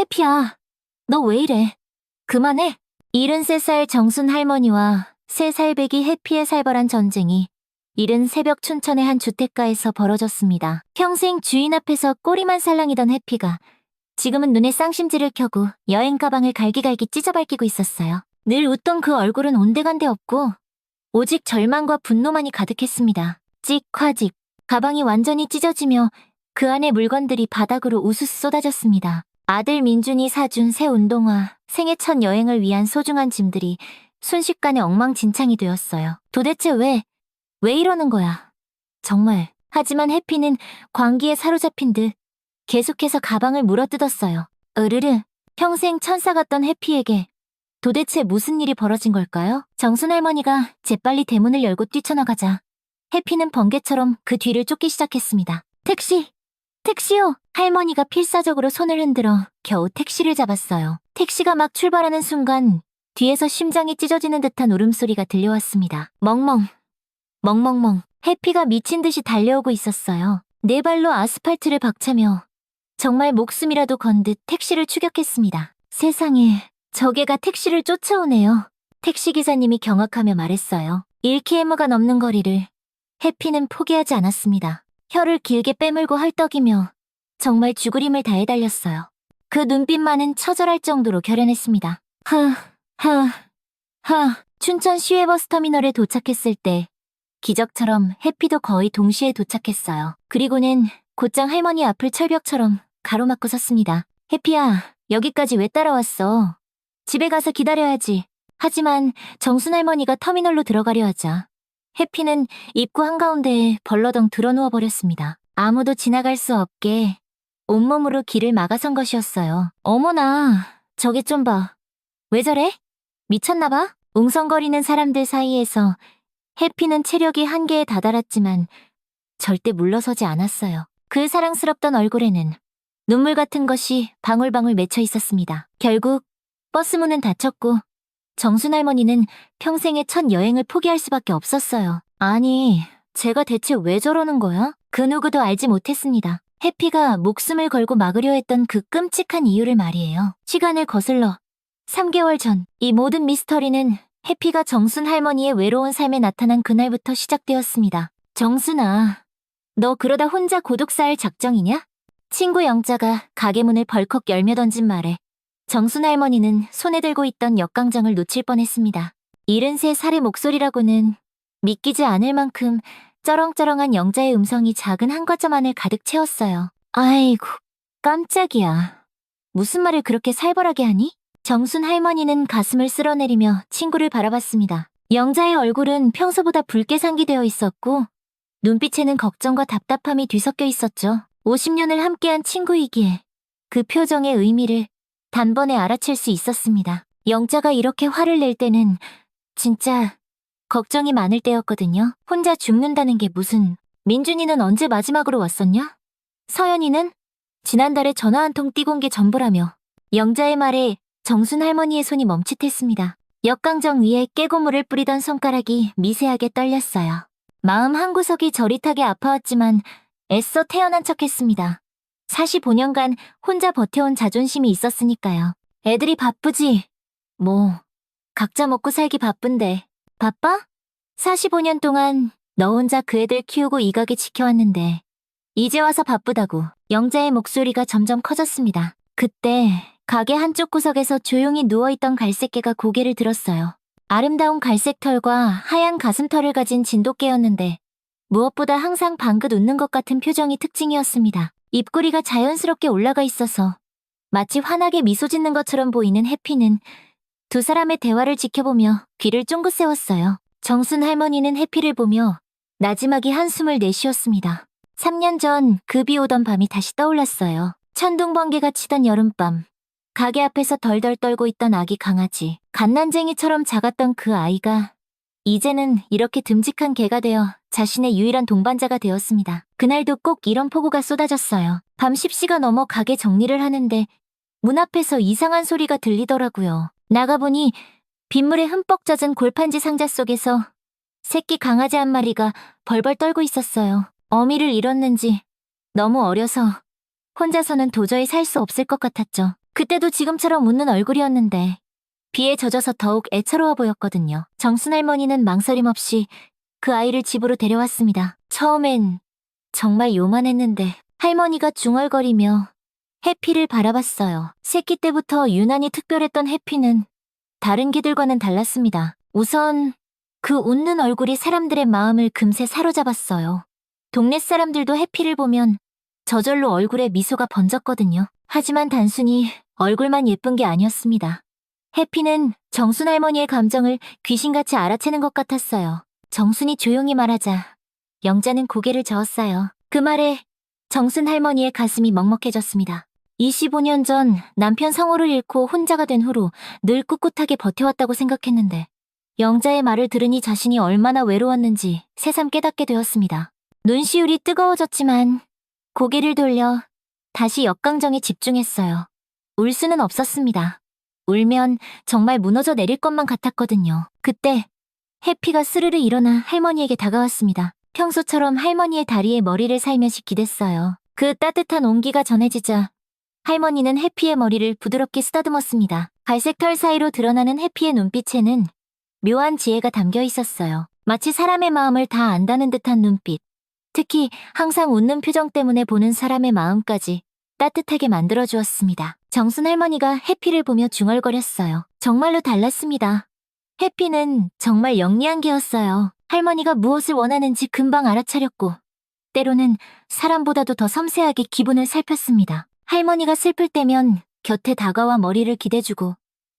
해피야, 너 왜 이래? 그만해. 73살 정순 할머니와 3살배기 해피의 살벌한 전쟁이 이른 새벽 춘천의 한 주택가에서 벌어졌습니다. 평생 주인 앞에서 꼬리만 살랑이던 해피가 지금은 눈에 쌍심지를 켜고 여행 가방을 갈기갈기 찢어밟히고 있었어요. 늘 웃던 그 얼굴은 온데간데 없고 오직 절망과 분노만이 가득했습니다. 찍화직, 가방이 완전히 찢어지며 그 안의 물건들이 바닥으로 우수수 쏟아졌습니다. 아들 민준이 사준 새 운동화, 생애 첫 여행을 위한 소중한 짐들이 순식간에 엉망진창이 되었어요. 도대체 왜 이러는 거야? 정말. 하지만 해피는 광기에 사로잡힌 듯 계속해서 가방을 물어뜯었어요. 으르르, 평생 천사 같던 해피에게 도대체 무슨 일이 벌어진 걸까요? 정순 할머니가 재빨리 대문을 열고 뛰쳐나가자 해피는 번개처럼 그 뒤를 쫓기 시작했습니다. 택시요! 할머니가 필사적으로 손을 흔들어 겨우 택시를 잡았어요. 택시가 막 출발하는 순간 뒤에서 심장이 찢어지는 듯한 울음소리가 들려왔습니다. 멍멍멍. 해피가 미친 듯이 달려오고 있었어요. 네 발로 아스팔트를 박차며 정말 목숨이라도 건 듯 택시를 추격했습니다. 세상에, 저게가 택시를 쫓아오네요. 택시기사님이 경악하며 말했어요. 1km가 넘는 거리를 해피는 포기하지 않았습니다. 혀를 길게 빼물고 헐떡이며 정말 죽을 힘을 다해 달렸어요. 그 눈빛만은 처절할 정도로 결연했습니다. 춘천 시외버스 터미널에 도착했을 때 기적처럼 해피도 거의 동시에 도착했어요. 그리고는 곧장 할머니 앞을 철벽처럼 가로막고 섰습니다. 해피야, 여기까지 왜 따라왔어? 집에 가서 기다려야지. 하지만 정순 할머니가 터미널로 들어가려 하자 해피는 입구 한가운데에 벌러덩 드러누워 버렸습니다. 아무도 지나갈 수 없게 온몸으로 길을 막아선 것이었어요. 어머나, 저게 좀 봐. 왜 저래? 미쳤나 봐? 웅성거리는 사람들 사이에서 해피는 체력이 한계에 다다랐지만 절대 물러서지 않았어요. 그 사랑스럽던 얼굴에는 눈물 같은 것이 방울방울 맺혀 있었습니다. 결국 버스 문은 닫혔고 정순 할머니는 평생의 첫 여행을 포기할 수밖에 없었어요. 아니, 제가 대체 왜 저러는 거야? 그 누구도 알지 못했습니다. 해피가 목숨을 걸고 막으려 했던 그 끔찍한 이유를 말이에요. 시간을 거슬러 3개월 전, 이 모든 미스터리는 해피가 정순 할머니의 외로운 삶에 나타난 그날부터 시작되었습니다. 정순아, 너 그러다 혼자 고독 쌓을 작정이냐? 친구 영자가 가게 문을 벌컥 열며 던진 말에 정순 할머니는 손에 들고 있던 역강정을 놓칠 뻔했습니다. 73살의 목소리라고는 믿기지 않을 만큼 쩌렁쩌렁한 영자의 음성이 작은 한과점 안을 가득 채웠어요. 아이고, 깜짝이야. 무슨 말을 그렇게 살벌하게 하니? 정순 할머니는 가슴을 쓸어내리며 친구를 바라봤습니다. 영자의 얼굴은 평소보다 붉게 상기되어 있었고 눈빛에는 걱정과 답답함이 뒤섞여 있었죠. 50년을 함께한 친구이기에 그 표정의 의미를 단번에 알아챌 수 있었습니다. 영자가 이렇게 화를 낼 때는 진짜 걱정이 많을 때였거든요. 혼자 죽는다는 게 무슨... 민준이는 언제 마지막으로 왔었냐? 서연이는? 지난달에 전화 한 통 띄고 온 게 전부라며. 영자의 말에 정순 할머니의 손이 멈칫했습니다. 역강정 위에 깨고물을 뿌리던 손가락이 미세하게 떨렸어요. 마음 한구석이 저릿하게 아파왔지만 애써 태어난 척했습니다. 45년간 혼자 버텨온 자존심이 있었으니까요. 애들이 바쁘지? 뭐, 각자 먹고 살기 바쁜데. 바빠? 45년 동안 너 혼자 그 애들 키우고 이 가게 지켜왔는데 이제 와서 바쁘다고. 영자의 목소리가 점점 커졌습니다. 그때 가게 한쪽 구석에서 조용히 누워있던 갈색개가 고개를 들었어요. 아름다운 갈색 털과 하얀 가슴털을 가진 진돗개였는데 무엇보다 항상 방긋 웃는 것 같은 표정이 특징이었습니다. 입꼬리가 자연스럽게 올라가 있어서 마치 환하게 미소 짓는 것처럼 보이는 해피는 두 사람의 대화를 지켜보며 귀를 쫑긋 세웠어요. 정순 할머니는 해피를 보며 나지막이 한숨을 내쉬었습니다. 3년 전 그 비 오던 밤이 다시 떠올랐어요. 천둥번개가 치던 여름밤. 가게 앞에서 덜덜 떨고 있던 아기 강아지. 갓난쟁이처럼 작았던 그 아이가 이제는 이렇게 듬직한 개가 되어 자신의 유일한 동반자가 되었습니다. 그날도 꼭 이런 폭우가 쏟아졌어요. 밤 10시가 넘어 가게 정리를 하는데 문 앞에서 이상한 소리가 들리더라고요. 나가보니 빗물에 흠뻑 젖은 골판지 상자 속에서 새끼 강아지 한 마리가 벌벌 떨고 있었어요. 어미를 잃었는지 너무 어려서 혼자서는 도저히 살 수 없을 것 같았죠. 그때도 지금처럼 웃는 얼굴이었는데 비에 젖어서 더욱 애처로워 보였거든요. 정순 할머니는 망설임 없이 그 아이를 집으로 데려왔습니다. 처음엔 정말 요만했는데 할머니가 중얼거리며 해피를 바라봤어요. 새끼 때부터 유난히 특별했던 해피는 다른 개들과는 달랐습니다. 우선 그 웃는 얼굴이 사람들의 마음을 금세 사로잡았어요. 동네 사람들도 해피를 보면 저절로 얼굴에 미소가 번졌거든요. 하지만 단순히 얼굴만 예쁜 게 아니었습니다. 해피는 정순 할머니의 감정을 귀신같이 알아채는 것 같았어요. 정순이 조용히 말하자 영자는 고개를 저었어요. 그 말에 정순 할머니의 가슴이 먹먹해졌습니다. 25년 전 남편 성호를 잃고 혼자가 된 후로 늘 꿋꿋하게 버텨왔다고 생각했는데 영자의 말을 들으니 자신이 얼마나 외로웠는지 새삼 깨닫게 되었습니다. 눈시울이 뜨거워졌지만 고개를 돌려 다시 역강정에 집중했어요. 울 수는 없었습니다. 울면 정말 무너져 내릴 것만 같았거든요. 그때 해피가 스르르 일어나 할머니에게 다가왔습니다. 평소처럼 할머니의 다리에 머리를 살며시 기댔어요. 그 따뜻한 온기가 전해지자 할머니는 해피의 머리를 부드럽게 쓰다듬었습니다. 갈색 털 사이로 드러나는 해피의 눈빛에는 묘한 지혜가 담겨 있었어요. 마치 사람의 마음을 다 안다는 듯한 눈빛. 특히 항상 웃는 표정 때문에 보는 사람의 마음까지 따뜻하게 만들어주었습니다. 정순 할머니가 해피를 보며 중얼거렸어요. 정말로 달랐습니다. 해피는 정말 영리한 개였어요. 할머니가 무엇을 원하는지 금방 알아차렸고 때로는 사람보다도 더 섬세하게 기분을 살폈습니다. 할머니가 슬플 때면 곁에 다가와 머리를 기대주고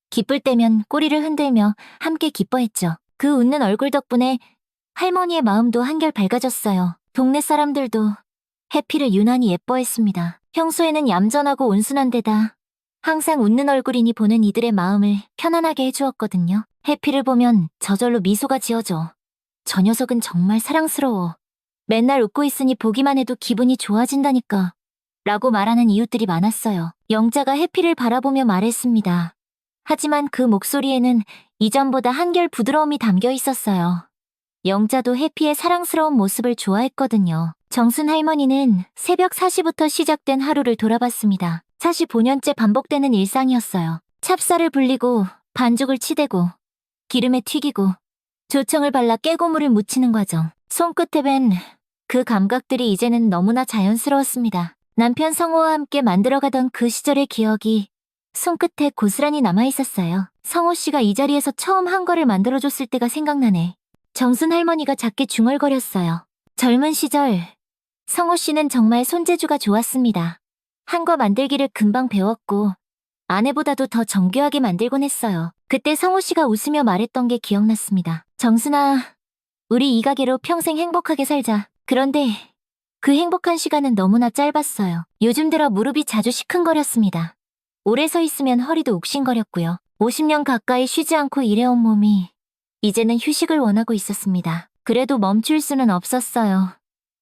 기쁠 때면 꼬리를 흔들며 함께 기뻐했죠. 그 웃는 얼굴 덕분에 할머니의 마음도 한결 밝아졌어요. 동네 사람들도 해피를 유난히 예뻐했습니다. 평소에는 얌전하고 온순한 데다 항상 웃는 얼굴이니 보는 이들의 마음을 편안하게 해주었거든요. 해피를 보면 저절로 미소가 지어져. 저 녀석은 정말 사랑스러워. 맨날 웃고 있으니 보기만 해도 기분이 좋아진다니까. 라고 말하는 이웃들이 많았어요. 영자가 해피를 바라보며 말했습니다. 하지만 그 목소리에는 이전보다 한결 부드러움이 담겨 있었어요. 영자도 해피의 사랑스러운 모습을 좋아했거든요. 정순 할머니는 새벽 4시부터 시작된 하루를 돌아봤습니다. 45년째 반복되는 일상이었어요. 찹쌀을 불리고 반죽을 치대고 기름에 튀기고 조청을 발라 깨고물을 묻히는 과정. 손끝에 밴 그 감각들이 이제는 너무나 자연스러웠습니다. 남편 성호와 함께 만들어가던 그 시절의 기억이 손끝에 고스란히 남아있었어요. 성호 씨가 이 자리에서 처음 한 거를 만들어줬을 때가 생각나네. 정순 할머니가 작게 중얼거렸어요. 젊은 시절 성호 씨는 정말 손재주가 좋았습니다. 한 거 만들기를 금방 배웠고 아내보다도 더 정교하게 만들곤 했어요. 그때 성호 씨가 웃으며 말했던 게 기억났습니다. 정순아, 우리 이 가게로 평생 행복하게 살자. 그런데 그 행복한 시간은 너무나 짧았어요. 요즘 들어 무릎이 자주 시큰거렸습니다. 오래 서 있으면 허리도 욱신거렸고요. 50년 가까이 쉬지 않고 일해온 몸이 이제는 휴식을 원하고 있었습니다. 그래도 멈출 수는 없었어요.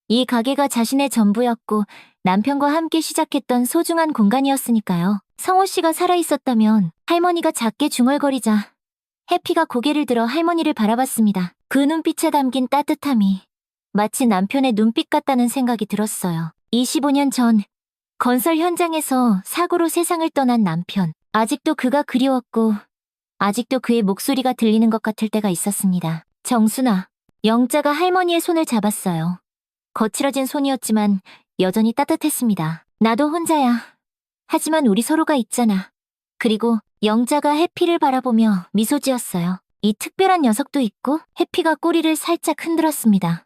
이 가게가 자신의 전부였고 남편과 함께 시작했던 소중한 공간이었으니까요. 성호 씨가 살아있었다면 할머니가 작게 중얼거리자 해피가 고개를 들어 할머니를 바라봤습니다. 그 눈빛에 담긴 따뜻함이 마치 남편의 눈빛 같다는 생각이 들었어요. 25년 전 건설 현장에서 사고로 세상을 떠난 남편. 아직도 그가 그리웠고 아직도 그의 목소리가 들리는 것 같을 때가 있었습니다. 정순아, 영자가 할머니의 손을 잡았어요. 거칠어진 손이었지만 여전히 따뜻했습니다. 나도 혼자야. 하지만 우리 서로가 있잖아. 그리고 영자가 해피를 바라보며 미소 지었어요. 이 특별한 녀석도 있고 해피가 꼬리를 살짝 흔들었습니다.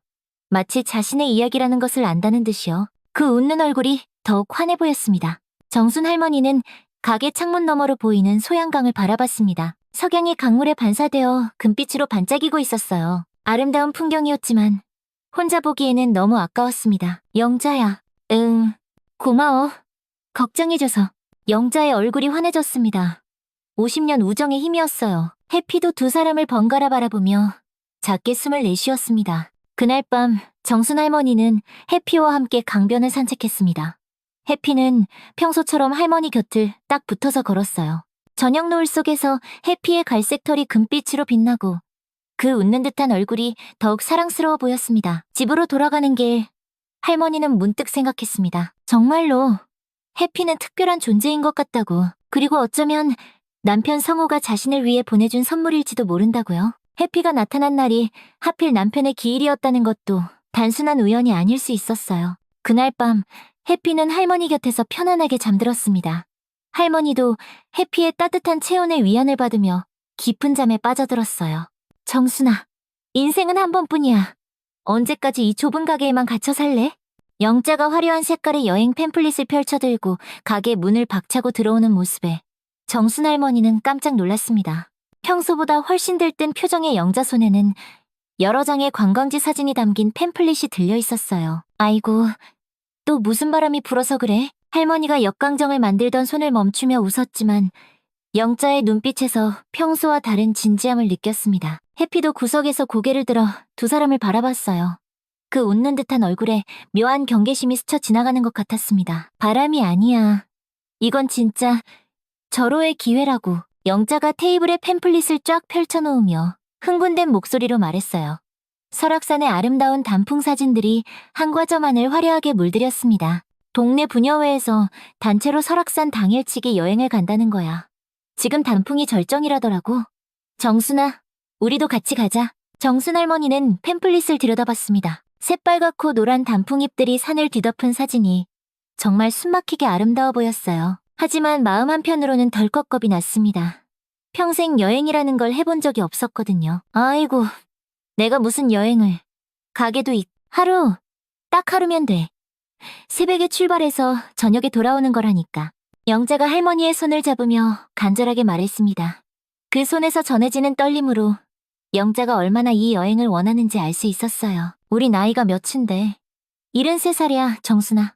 마치 자신의 이야기라는 것을 안다는 듯이요. 그 웃는 얼굴이 더욱 환해 보였습니다. 정순 할머니는 가게 창문 너머로 보이는 소양강을 바라봤습니다. 석양이 강물에 반사되어 금빛으로 반짝이고 있었어요. 아름다운 풍경이었지만 혼자 보기에는 너무 아까웠습니다. 영자야. 응, 고마워. 걱정해줘서. 영자의 얼굴이 환해졌습니다. 50년 우정의 힘이었어요. 해피도 두 사람을 번갈아 바라보며 작게 숨을 내쉬었습니다. 그날 밤 정순 할머니는 해피와 함께 강변을 산책했습니다. 해피는 평소처럼 할머니 곁을 딱 붙어서 걸었어요. 저녁 노을 속에서 해피의 갈색 털이 금빛으로 빛나고 그 웃는 듯한 얼굴이 더욱 사랑스러워 보였습니다. 집으로 돌아가는 길 할머니는 문득 생각했습니다. 정말로 해피는 특별한 존재인 것 같다고. 그리고 어쩌면 남편 성호가 자신을 위해 보내준 선물일지도 모른다고요. 해피가 나타난 날이 하필 남편의 기일이었다는 것도 단순한 우연이 아닐 수 있었어요. 그날 밤 해피는 할머니 곁에서 편안하게 잠들었습니다. 할머니도 해피의 따뜻한 체온에 위안을 받으며 깊은 잠에 빠져들었어요. 정순아, 인생은 한 번뿐이야. 언제까지 이 좁은 가게에만 갇혀 살래? 영자가 화려한 색깔의 여행 팸플릿을 펼쳐들고 가게 문을 박차고 들어오는 모습에 정순 할머니는 깜짝 놀랐습니다. 평소보다 훨씬 들뜬 표정의 영자 손에는 여러 장의 관광지 사진이 담긴 팸플릿이 들려 있었어요. 아이고, 또 무슨 바람이 불어서 그래? 할머니가 역강정을 만들던 손을 멈추며 웃었지만 영자의 눈빛에서 평소와 다른 진지함을 느꼈습니다. 해피도 구석에서 고개를 들어 두 사람을 바라봤어요. 그 웃는 듯한 얼굴에 묘한 경계심이 스쳐 지나가는 것 같았습니다. 바람이 아니야. 이건 진짜 절호의 기회라고. 영자가 테이블에 팸플릿을 쫙 펼쳐놓으며 흥분된 목소리로 말했어요. 설악산의 아름다운 단풍 사진들이 한 과점 안을 화려하게 물들였습니다. 동네 부녀회에서 단체로 설악산 당일치기 여행을 간다는 거야. 지금 단풍이 절정이라더라고. 정순아, 우리도 같이 가자. 정순 할머니는 팸플릿을 들여다봤습니다. 새빨갛고 노란 단풍잎들이 산을 뒤덮은 사진이 정말 숨막히게 아름다워 보였어요. 하지만 마음 한편으로는 덜컥 겁이 났습니다. 평생 여행이라는 걸 해본 적이 없었거든요. 아이고, 내가 무슨 여행을. 가게도 하루, 딱 하루면 돼. 새벽에 출발해서 저녁에 돌아오는 거라니까. 영자가 할머니의 손을 잡으며 간절하게 말했습니다. 그 손에서 전해지는 떨림으로 영자가 얼마나 이 여행을 원하는지 알 수 있었어요. 우리 나이가 몇인데. 73살이야, 정순아.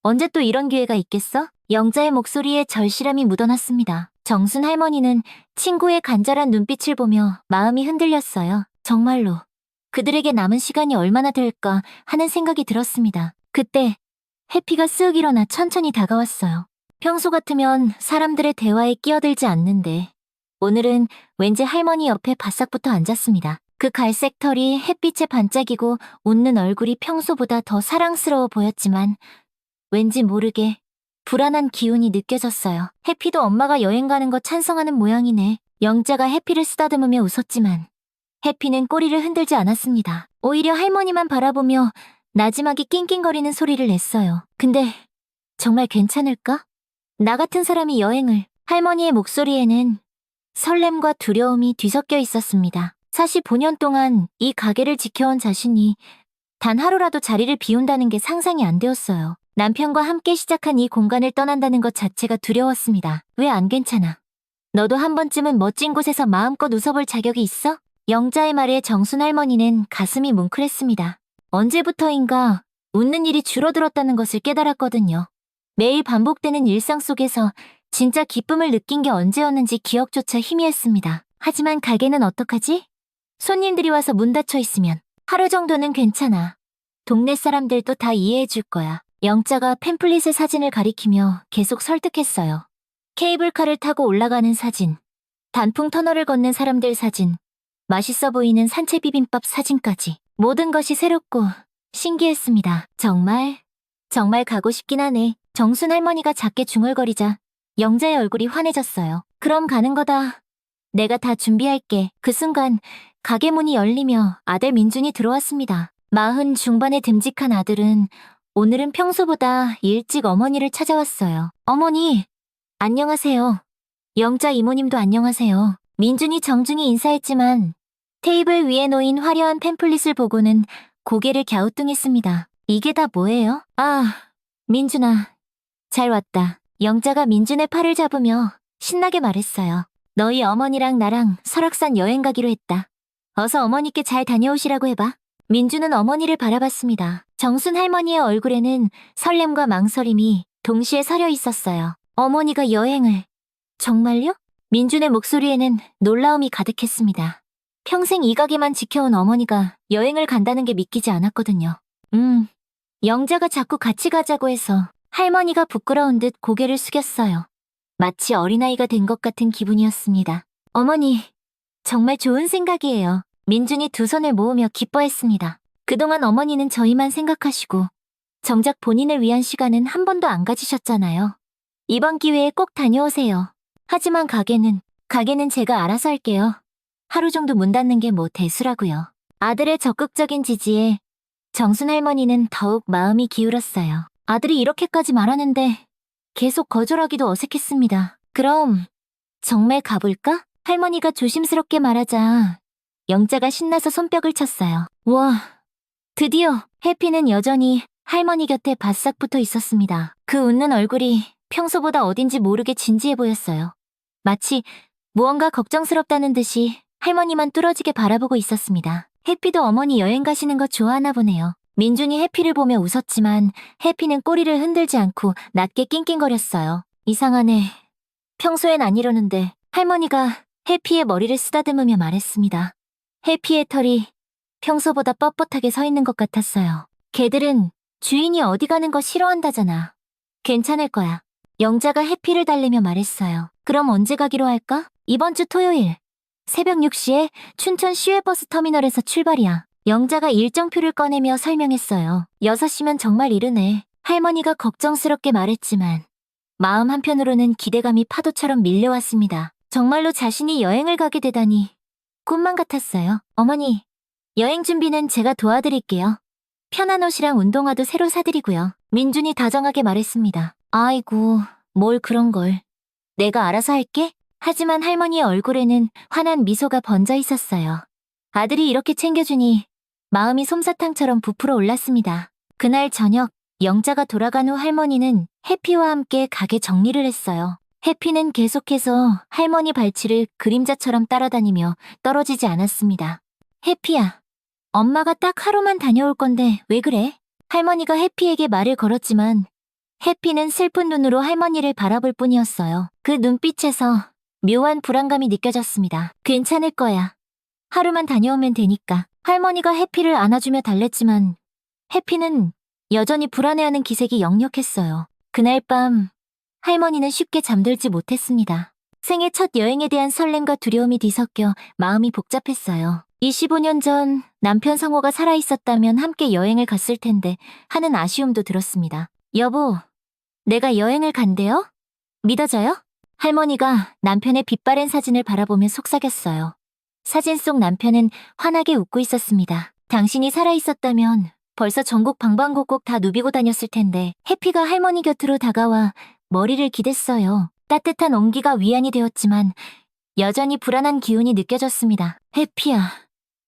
언제 또 이런 기회가 있겠어? 영자의 목소리에 절실함이 묻어났습니다. 정순 할머니는 친구의 간절한 눈빛을 보며 마음이 흔들렸어요. 정말로 그들에게 남은 시간이 얼마나 될까 하는 생각이 들었습니다. 그때 해피가 쓱 일어나 천천히 다가왔어요. 평소 같으면 사람들의 대화에 끼어들지 않는데 오늘은 왠지 할머니 옆에 바싹 붙어 앉았습니다. 그 갈색 털이 햇빛에 반짝이고 웃는 얼굴이 평소보다 더 사랑스러워 보였지만 왠지 모르게 불안한 기운이 느껴졌어요. 해피도 엄마가 여행 가는 거 찬성하는 모양이네. 영자가 해피를 쓰다듬으며 웃었지만 해피는 꼬리를 흔들지 않았습니다. 오히려 할머니만 바라보며 나지막이 낑낑거리는 소리를 냈어요. 근데 정말 괜찮을까? 나 같은 사람이 여행을. 할머니의 목소리에는 설렘과 두려움이 뒤섞여 있었습니다. 45년 동안 이 가게를 지켜온 자신이 단 하루라도 자리를 비운다는 게 상상이 안 되었어요. 남편과 함께 시작한 이 공간을 떠난다는 것 자체가 두려웠습니다. 왜 안 괜찮아? 너도 한 번쯤은 멋진 곳에서 마음껏 웃어볼 자격이 있어? 영자의 말에 정순 할머니는 가슴이 뭉클했습니다. 언제부터인가 웃는 일이 줄어들었다는 것을 깨달았거든요. 매일 반복되는 일상 속에서 진짜 기쁨을 느낀 게 언제였는지 기억조차 희미했습니다. 하지만 가게는 어떡하지? 손님들이 와서 문 닫혀 있으면 하루 정도는 괜찮아. 동네 사람들도 다 이해해 줄 거야. 영자가 팸플릿의 사진을 가리키며 계속 설득했어요. 케이블카를 타고 올라가는 사진, 단풍 터널을 걷는 사람들 사진, 맛있어 보이는 산채 비빔밥 사진까지 모든 것이 새롭고 신기했습니다. 정말 가고 싶긴 하네. 정순 할머니가 작게 중얼거리자 영자의 얼굴이 환해졌어요. 그럼 가는 거다. 내가 다 준비할게. 그 순간 가게 문이 열리며 아들 민준이 들어왔습니다. 40 중반의 듬직한 아들은 오늘은 평소보다 일찍 어머니를 찾아왔어요. 어머니, 안녕하세요. 영자 이모님도 안녕하세요. 민준이 정중히 인사했지만 테이블 위에 놓인 화려한 팸플릿을 보고는 고개를 갸우뚱했습니다. 이게 다 뭐예요? 아, 민준아, 잘 왔다. 영자가 민준의 팔을 잡으며 신나게 말했어요. 너희 어머니랑 나랑 설악산 여행 가기로 했다. 어서 어머니께 잘 다녀오시라고 해봐. 민준은 어머니를 바라봤습니다. 정순 할머니의 얼굴에는 설렘과 망설임이 동시에 서려 있었어요. 어머니가 여행을. 정말요? 민준의 목소리에는 놀라움이 가득했습니다. 평생 이 가게만 지켜온 어머니가 여행을 간다는 게 믿기지 않았거든요. 영자가 자꾸 같이 가자고 해서 할머니가 부끄러운 듯 고개를 숙였어요. 마치 어린아이가 된 것 같은 기분이었습니다. 어머니, 정말 좋은 생각이에요. 민준이 두 손을 모으며 기뻐했습니다. 그동안 어머니는 저희만 생각하시고 정작 본인을 위한 시간은 한 번도 안 가지셨잖아요. 이번 기회에 꼭 다녀오세요. 하지만 가게는 제가 알아서 할게요. 하루 정도 문 닫는 게 뭐 대수라고요. 아들의 적극적인 지지에 정순 할머니는 더욱 마음이 기울었어요. 아들이 이렇게까지 말하는데 계속 거절하기도 어색했습니다. 그럼 정말 가볼까? 할머니가 조심스럽게 말하자 영자가 신나서 손뼉을 쳤어요. 와, 드디어 해피는 여전히 할머니 곁에 바싹 붙어 있었습니다. 그 웃는 얼굴이 평소보다 어딘지 모르게 진지해 보였어요. 마치 무언가 걱정스럽다는 듯이 할머니만 뚫어지게 바라보고 있었습니다. 해피도 어머니 여행 가시는 거 좋아하나 보네요. 민준이 해피를 보며 웃었지만 해피는 꼬리를 흔들지 않고 낮게 낑낑거렸어요. 이상하네. 평소엔 안 이러는데 할머니가 해피의 머리를 쓰다듬으며 말했습니다. 해피의 털이 평소보다 뻣뻣하게 서 있는 것 같았어요. 걔들은 주인이 어디 가는 거 싫어한다잖아. 괜찮을 거야. 영자가 해피를 달래며 말했어요. 그럼 언제 가기로 할까? 이번 주 토요일. 새벽 6시에 춘천 시외버스 터미널에서 출발이야. 영자가 일정표를 꺼내며 설명했어요. 6시면 정말 이르네. 할머니가 걱정스럽게 말했지만 마음 한편으로는 기대감이 파도처럼 밀려왔습니다. 정말로 자신이 여행을 가게 되다니 꿈만 같았어요. 어머니, 여행 준비는 제가 도와드릴게요. 편한 옷이랑 운동화도 새로 사드리고요. 민준이 다정하게 말했습니다. 아이고, 뭘 그런 걸. 내가 알아서 할게. 하지만 할머니의 얼굴에는 환한 미소가 번져 있었어요. 아들이 이렇게 챙겨주니 마음이 솜사탕처럼 부풀어 올랐습니다. 그날 저녁, 영자가 돌아간 후 할머니는 해피와 함께 가게 정리를 했어요. 해피는 계속해서 할머니 발치를 그림자처럼 따라다니며 떨어지지 않았습니다. 해피야, 엄마가 딱 하루만 다녀올 건데 왜 그래? 할머니가 해피에게 말을 걸었지만 해피는 슬픈 눈으로 할머니를 바라볼 뿐이었어요. 그 눈빛에서 묘한 불안감이 느껴졌습니다. 괜찮을 거야. 하루만 다녀오면 되니까. 할머니가 해피를 안아주며 달랬지만 해피는 여전히 불안해하는 기색이 역력했어요. 그날 밤 할머니는 쉽게 잠들지 못했습니다. 생애 첫 여행에 대한 설렘과 두려움이 뒤섞여 마음이 복잡했어요. 25년 전 남편 성호가 살아있었다면 함께 여행을 갔을 텐데 하는 아쉬움도 들었습니다. 여보, 내가 여행을 간대요? 믿어져요? 할머니가 남편의 빛바랜 사진을 바라보며 속삭였어요. 사진 속 남편은 환하게 웃고 있었습니다. 당신이 살아있었다면 벌써 전국 방방곡곡 다 누비고 다녔을 텐데. 해피가 할머니 곁으로 다가와 머리를 기댔어요. 따뜻한 온기가 위안이 되었지만 여전히 불안한 기운이 느껴졌습니다. 해피야,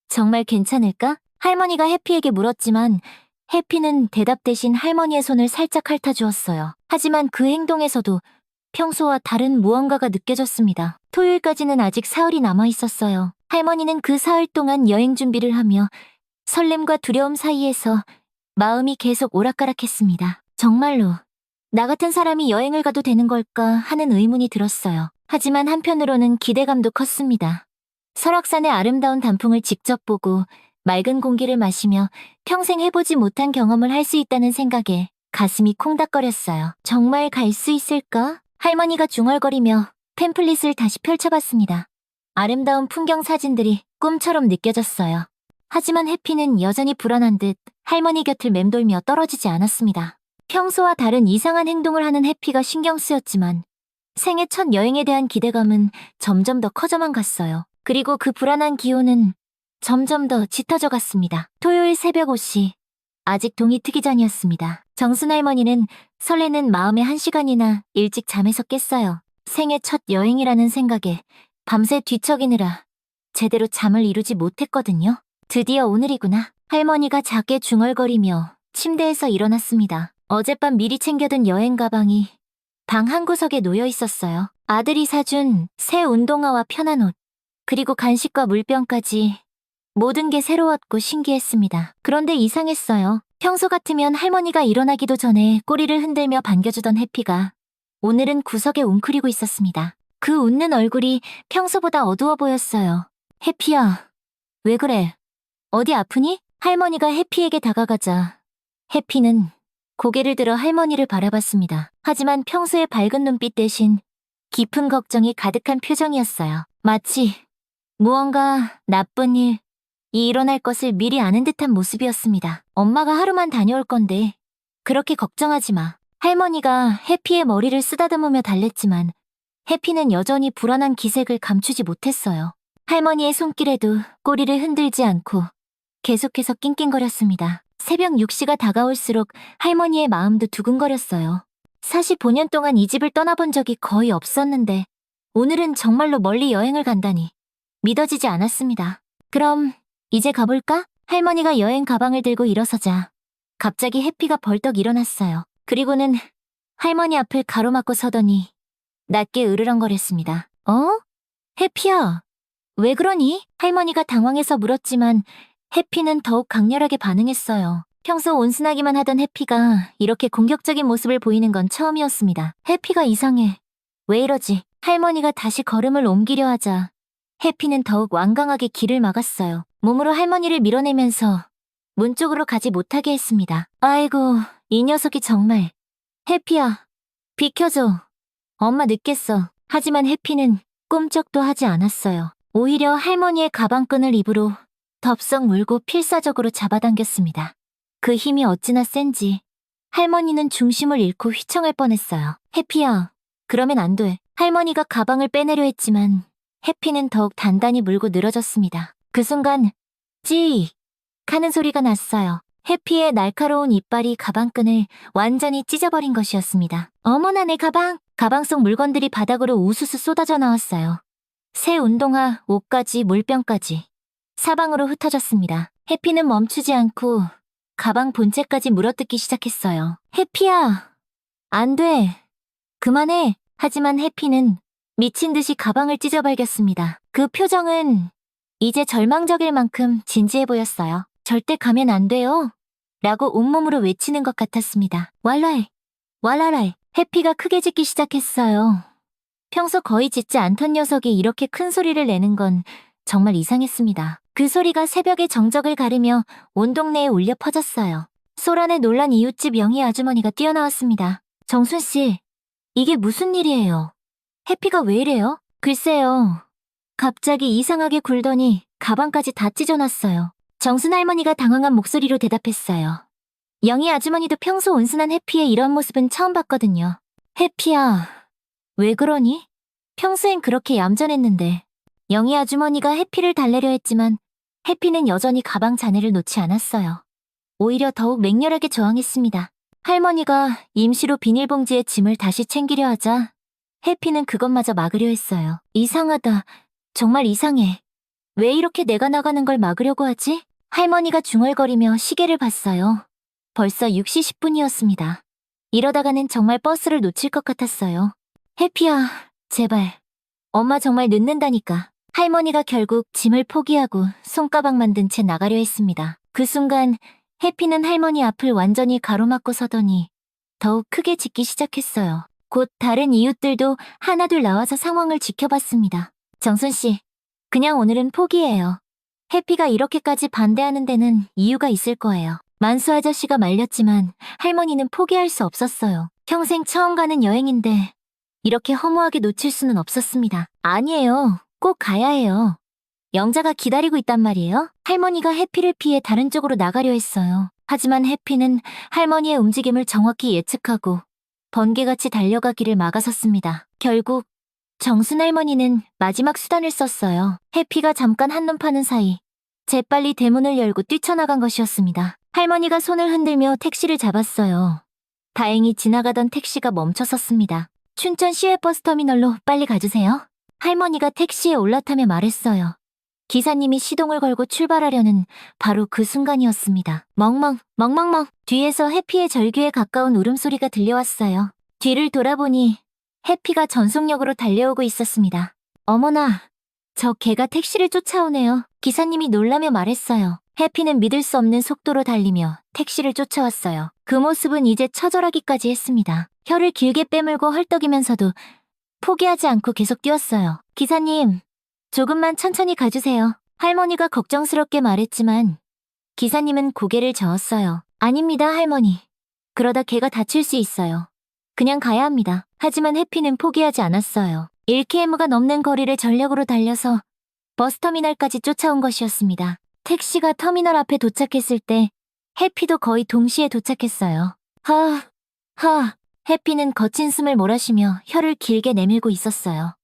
정말 괜찮을까? 할머니가 해피에게 물었지만 해피는 대답 대신 할머니의 손을 살짝 핥아주었어요. 하지만 그 행동에서도 평소와 다른 무언가가 느껴졌습니다. 토요일까지는 아직 사흘이 남아있었어요. 할머니는 그 사흘 동안 여행 준비를 하며 설렘과 두려움 사이에서 마음이 계속 오락가락했습니다. 정말로 나 같은 사람이 여행을 가도 되는 걸까 하는 의문이 들었어요. 하지만 한편으로는 기대감도 컸습니다. 설악산의 아름다운 단풍을 직접 보고 맑은 공기를 마시며 평생 해보지 못한 경험을 할 수 있다는 생각에 가슴이 콩닥거렸어요. 정말 갈 수 있을까? 할머니가 중얼거리며 팸플릿을 다시 펼쳐봤습니다. 아름다운 풍경 사진들이 꿈처럼 느껴졌어요. 하지만 해피는 여전히 불안한 듯 할머니 곁을 맴돌며 떨어지지 않았습니다. 평소와 다른 이상한 행동을 하는 해피가 신경 쓰였지만 생애 첫 여행에 대한 기대감은 점점 더 커져만 갔어요. 그리고 그 불안한 기운은 점점 더 짙어져 갔습니다. 토요일 새벽 5시, 아직 동이 트기 전이었습니다. 정순 할머니는 설레는 마음에 1시간이나 일찍 잠에서 깼어요. 생애 첫 여행이라는 생각에 밤새 뒤척이느라 제대로 잠을 이루지 못했거든요. 드디어 오늘이구나. 할머니가 작게 중얼거리며 침대에서 일어났습니다. 어젯밤 미리 챙겨둔 여행 가방이 방 한 구석에 놓여 있었어요. 아들이 사준 새 운동화와 편한 옷, 그리고 간식과 물병까지 모든 게 새로웠고 신기했습니다. 그런데 이상했어요. 평소 같으면 할머니가 일어나기도 전에 꼬리를 흔들며 반겨주던 해피가 오늘은 구석에 웅크리고 있었습니다. 그 웃는 얼굴이 평소보다 어두워 보였어요. 해피야, 왜 그래? 어디 아프니? 할머니가 해피에게 다가가자 해피는 고개를 들어 할머니를 바라봤습니다. 하지만 평소의 밝은 눈빛 대신 깊은 걱정이 가득한 표정이었어요. 마치 무언가 나쁜 일이 일어날 것을 미리 아는 듯한 모습이었습니다. 엄마가 하루만 다녀올 건데 그렇게 걱정하지 마. 할머니가 해피의 머리를 쓰다듬으며 달랬지만 해피는 여전히 불안한 기색을 감추지 못했어요. 할머니의 손길에도 꼬리를 흔들지 않고 계속해서 낑낑거렸습니다. 새벽 6시가 다가올수록 할머니의 마음도 두근거렸어요. 45년 동안 이 집을 떠나본 적이 거의 없었는데 오늘은 정말로 멀리 여행을 간다니 믿어지지 않았습니다. 그럼 이제 가볼까? 할머니가 여행 가방을 들고 일어서자 갑자기 해피가 벌떡 일어났어요. 그리고는 할머니 앞을 가로막고 서더니 낮게 으르렁거렸습니다. 어? 해피야, 왜 그러니? 할머니가 당황해서 물었지만 해피는 더욱 강렬하게 반응했어요. 평소 온순하기만 하던 해피가 이렇게 공격적인 모습을 보이는 건 처음이었습니다. 해피가 이상해. 왜 이러지? 할머니가 다시 걸음을 옮기려 하자 해피는 더욱 완강하게 길을 막았어요. 몸으로 할머니를 밀어내면서 문 쪽으로 가지 못하게 했습니다. 아이고, 이 녀석이 정말. 해피야, 비켜줘. 엄마 늦겠어. 하지만 해피는 꼼짝도 하지 않았어요. 오히려 할머니의 가방끈을 입으로 덥석 물고 필사적으로 잡아당겼습니다. 그 힘이 어찌나 센지 할머니는 중심을 잃고 휘청할 뻔했어요. 해피야, 그러면 안 돼. 할머니가 가방을 빼내려 했지만 해피는 더욱 단단히 물고 늘어졌습니다. 그 순간 찌익 하는 소리가 났어요. 해피의 날카로운 이빨이 가방끈을 완전히 찢어버린 것이었습니다. 어머나 내 가방! 가방 속 물건들이 바닥으로 우수수 쏟아져 나왔어요. 새 운동화, 옷까지, 물병까지 사방으로 흩어졌습니다. 해피는 멈추지 않고 가방 본체까지 물어뜯기 시작했어요. 해피야! 안 돼! 그만해! 하지만 해피는 미친 듯이 가방을 찢어발겼습니다. 그 표정은 이제 절망적일 만큼 진지해 보였어요. 절대 가면 안 돼요. 라고 온몸으로 외치는 것 같았습니다. 왈랄, 왈랄랄. 해피가 크게 짖기 시작했어요. 평소 거의 짖지 않던 녀석이 이렇게 큰 소리를 내는 건 정말 이상했습니다. 그 소리가 새벽의 정적을 가르며 온 동네에 울려 퍼졌어요. 소란에 놀란 이웃집 영희 아주머니가 뛰어나왔습니다. 정순씨, 이게 무슨 일이에요? 해피가 왜 이래요? 글쎄요. 갑자기 이상하게 굴더니 가방까지 다 찢어놨어요. 정순 할머니가 당황한 목소리로 대답했어요. 영희 아주머니도 평소 온순한 해피의 이런 모습은 처음 봤거든요. 해피야, 왜 그러니? 평소엔 그렇게 얌전했는데. 영희 아주머니가 해피를 달래려 했지만 해피는 여전히 가방 잔해를 놓지 않았어요. 오히려 더욱 맹렬하게 저항했습니다. 할머니가 임시로 비닐봉지에 짐을 다시 챙기려 하자 해피는 그것마저 막으려 했어요. 이상하다. 정말 이상해. 왜 이렇게 내가 나가는 걸 막으려고 하지? 할머니가 중얼거리며 시계를 봤어요. 벌써 6시 10분이었습니다. 이러다가는 정말 버스를 놓칠 것 같았어요. 해피야, 제발. 엄마 정말 늦는다니까. 할머니가 결국 짐을 포기하고 손가방만 든 채 나가려 했습니다. 그 순간 해피는 할머니 앞을 완전히 가로막고 서더니 더욱 크게 짖기 시작했어요. 곧 다른 이웃들도 하나둘 나와서 상황을 지켜봤습니다. 정순씨, 그냥 오늘은 포기해요. 해피가 이렇게까지 반대하는 데는 이유가 있을 거예요. 만수 아저씨가 말렸지만 할머니는 포기할 수 없었어요. 평생 처음 가는 여행인데 이렇게 허무하게 놓칠 수는 없었습니다. 아니에요. 꼭 가야 해요. 영자가 기다리고 있단 말이에요. 할머니가 해피를 피해 다른 쪽으로 나가려 했어요. 하지만 해피는 할머니의 움직임을 정확히 예측하고 번개같이 달려가기를 막아섰습니다. 결국 정순 할머니는 마지막 수단을 썼어요. 해피가 잠깐 한눈 파는 사이 재빨리 대문을 열고 뛰쳐나간 것이었습니다. 할머니가 손을 흔들며 택시를 잡았어요. 다행히 지나가던 택시가 멈춰섰습니다. 춘천 시외버스터미널로 빨리 가주세요. 할머니가 택시에 올라타며 말했어요. 기사님이 시동을 걸고 출발하려는 바로 그 순간이었습니다. 멍멍, 멍멍멍. 뒤에서 해피의 절규에 가까운 울음소리가 들려왔어요. 뒤를 돌아보니 해피가 전속력으로 달려오고 있었습니다. 어머나, 저 개가 택시를 쫓아오네요. 기사님이 놀라며 말했어요. 해피는 믿을 수 없는 속도로 달리며 택시를 쫓아왔어요. 그 모습은 이제 처절하기까지 했습니다. 혀를 길게 빼물고 헐떡이면서도 포기하지 않고 계속 뛰었어요. 기사님, 조금만 천천히 가주세요. 할머니가 걱정스럽게 말했지만 기사님은 고개를 저었어요. 아닙니다, 할머니. 그러다 개가 다칠 수 있어요. 그냥 가야 합니다. 하지만 해피는 포기하지 않았어요. 1km가 넘는 거리를 전력으로 달려서 버스터미널까지 쫓아온 것이었습니다. 택시가 터미널 앞에 도착했을 때 해피도 거의 동시에 도착했어요. 해피는 거친 숨을 몰아쉬며 혀를 길게 내밀고 있었어요.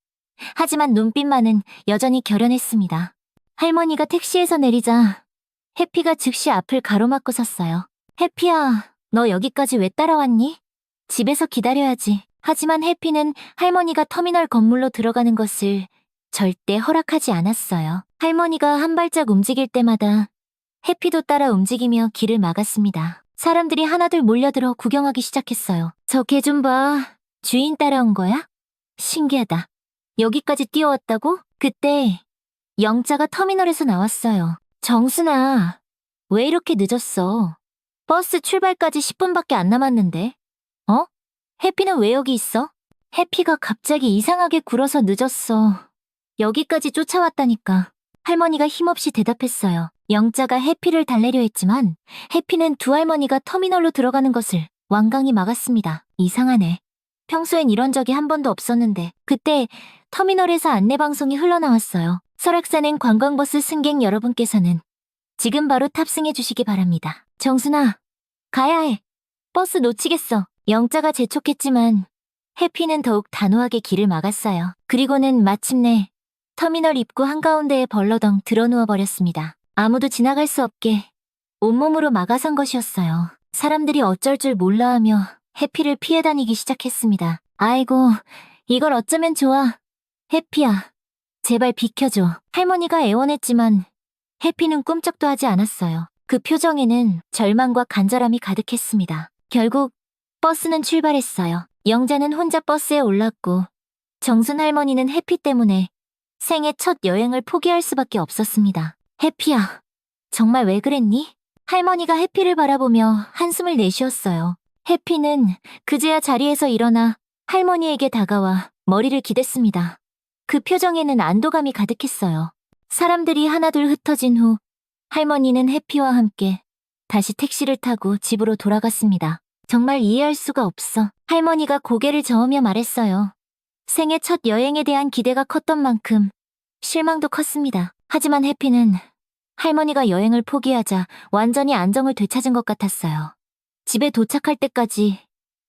하지만 눈빛만은 여전히 결연했습니다. 할머니가 택시에서 내리자 해피가 즉시 앞을 가로막고 섰어요. 해피야, 너 여기까지 왜 따라왔니? 집에서 기다려야지. 하지만 해피는 할머니가 터미널 건물로 들어가는 것을 절대 허락하지 않았어요. 할머니가 한 발짝 움직일 때마다 해피도 따라 움직이며 길을 막았습니다. 사람들이 하나둘 몰려들어 구경하기 시작했어요. 저 개 좀 봐. 주인 따라온 거야? 신기하다. 여기까지 뛰어왔다고? 그때 영자가 터미널에서 나왔어요. 정순아, 왜 이렇게 늦었어? 버스 출발까지 10분밖에 안 남았는데. 어? 해피는 왜 여기 있어? 해피가 갑자기 이상하게 굴어서 늦었어. 여기까지 쫓아왔다니까. 할머니가 힘없이 대답했어요. 영자가 해피를 달래려 했지만 해피는 두 할머니가 터미널로 들어가는 것을 완강히 막았습니다. 이상하네. 평소엔 이런 적이 한 번도 없었는데 그때 터미널에서 안내방송이 흘러나왔어요. 설악산행 관광버스 승객 여러분께서는 지금 바로 탑승해 주시기 바랍니다. 정순아, 가야 해. 버스 놓치겠어. 영자가 재촉했지만 해피는 더욱 단호하게 길을 막았어요. 그리고는 마침내 터미널 입구 한가운데에 벌러덩 드러누워 버렸습니다. 아무도 지나갈 수 없게 온몸으로 막아선 것이었어요. 사람들이 어쩔 줄 몰라 하며 해피를 피해 다니기 시작했습니다. 아이고, 이걸 어쩌면 좋아. 해피야, 제발 비켜줘. 할머니가 애원했지만 해피는 꿈쩍도 하지 않았어요. 그 표정에는 절망과 간절함이 가득했습니다. 결국 버스는 출발했어요. 영자는 혼자 버스에 올랐고 정순 할머니는 해피 때문에 생애 첫 여행을 포기할 수밖에 없었습니다. 해피야, 정말 왜 그랬니? 할머니가 해피를 바라보며 한숨을 내쉬었어요. 해피는 그제야 자리에서 일어나 할머니에게 다가와 머리를 기댔습니다. 그 표정에는 안도감이 가득했어요. 사람들이 하나둘 흩어진 후 할머니는 해피와 함께 다시 택시를 타고 집으로 돌아갔습니다. 정말 이해할 수가 없어. 할머니가 고개를 저으며 말했어요. 생애 첫 여행에 대한 기대가 컸던 만큼 실망도 컸습니다. 하지만 해피는 할머니가 여행을 포기하자 완전히 안정을 되찾은 것 같았어요. 집에 도착할 때까지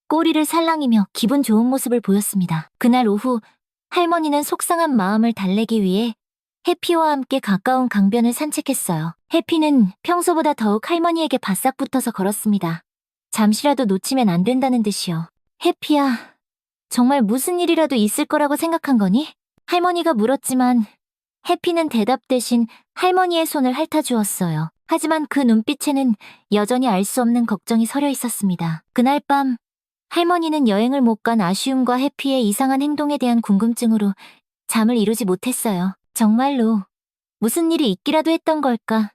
꼬리를 살랑이며 기분 좋은 모습을 보였습니다. 그날 오후 할머니는 속상한 마음을 달래기 위해 해피와 함께 가까운 강변을 산책했어요. 해피는 평소보다 더욱 할머니에게 바싹 붙어서 걸었습니다. 잠시라도 놓치면 안 된다는 듯이요. 해피야, 정말 무슨 일이라도 있을 거라고 생각한 거니? 할머니가 물었지만 해피는 대답 대신 할머니의 손을 핥아주었어요. 하지만 그 눈빛에는 여전히 알 수 없는 걱정이 서려 있었습니다. 그날 밤 할머니는 여행을 못 간 아쉬움과 해피의 이상한 행동에 대한 궁금증으로 잠을 이루지 못했어요. 정말로 무슨 일이 있기라도 했던 걸까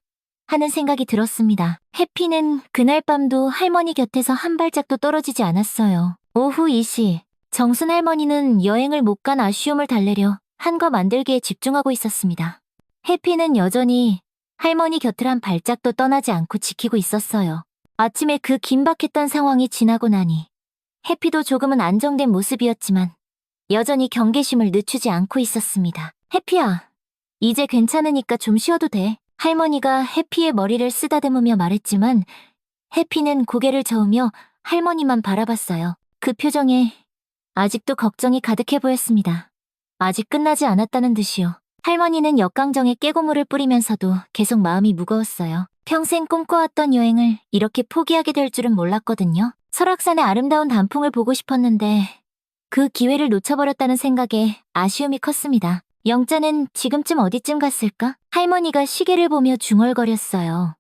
하는 생각이 들었습니다. 해피는 그날 밤도 할머니 곁에서 한 발짝도 떨어지지 않았어요. 오후 2시, 정순 할머니는 여행을 못 간 아쉬움을 달래려 한 거 만들기에 집중하고 있었습니다. 해피는 여전히 할머니 곁을 한 발짝도 떠나지 않고 지키고 있었어요. 아침에 그 긴박했던 상황이 지나고 나니 해피도 조금은 안정된 모습이었지만 여전히 경계심을 늦추지 않고 있었습니다. 해피야, 이제 괜찮으니까 좀 쉬어도 돼. 할머니가 해피의 머리를 쓰다듬으며 말했지만 해피는 고개를 저으며 할머니만 바라봤어요. 그 표정에 아직도 걱정이 가득해 보였습니다. 아직 끝나지 않았다는 듯이요. 할머니는 역강정에 깨고물을 뿌리면서도 계속 마음이 무거웠어요. 평생 꿈꿔왔던 여행을 이렇게 포기하게 될 줄은 몰랐거든요. 설악산의 아름다운 단풍을 보고 싶었는데 그 기회를 놓쳐버렸다는 생각에 아쉬움이 컸습니다. 영자는 지금쯤 어디쯤 갔을까? 할머니가 시계를 보며 중얼거렸어요.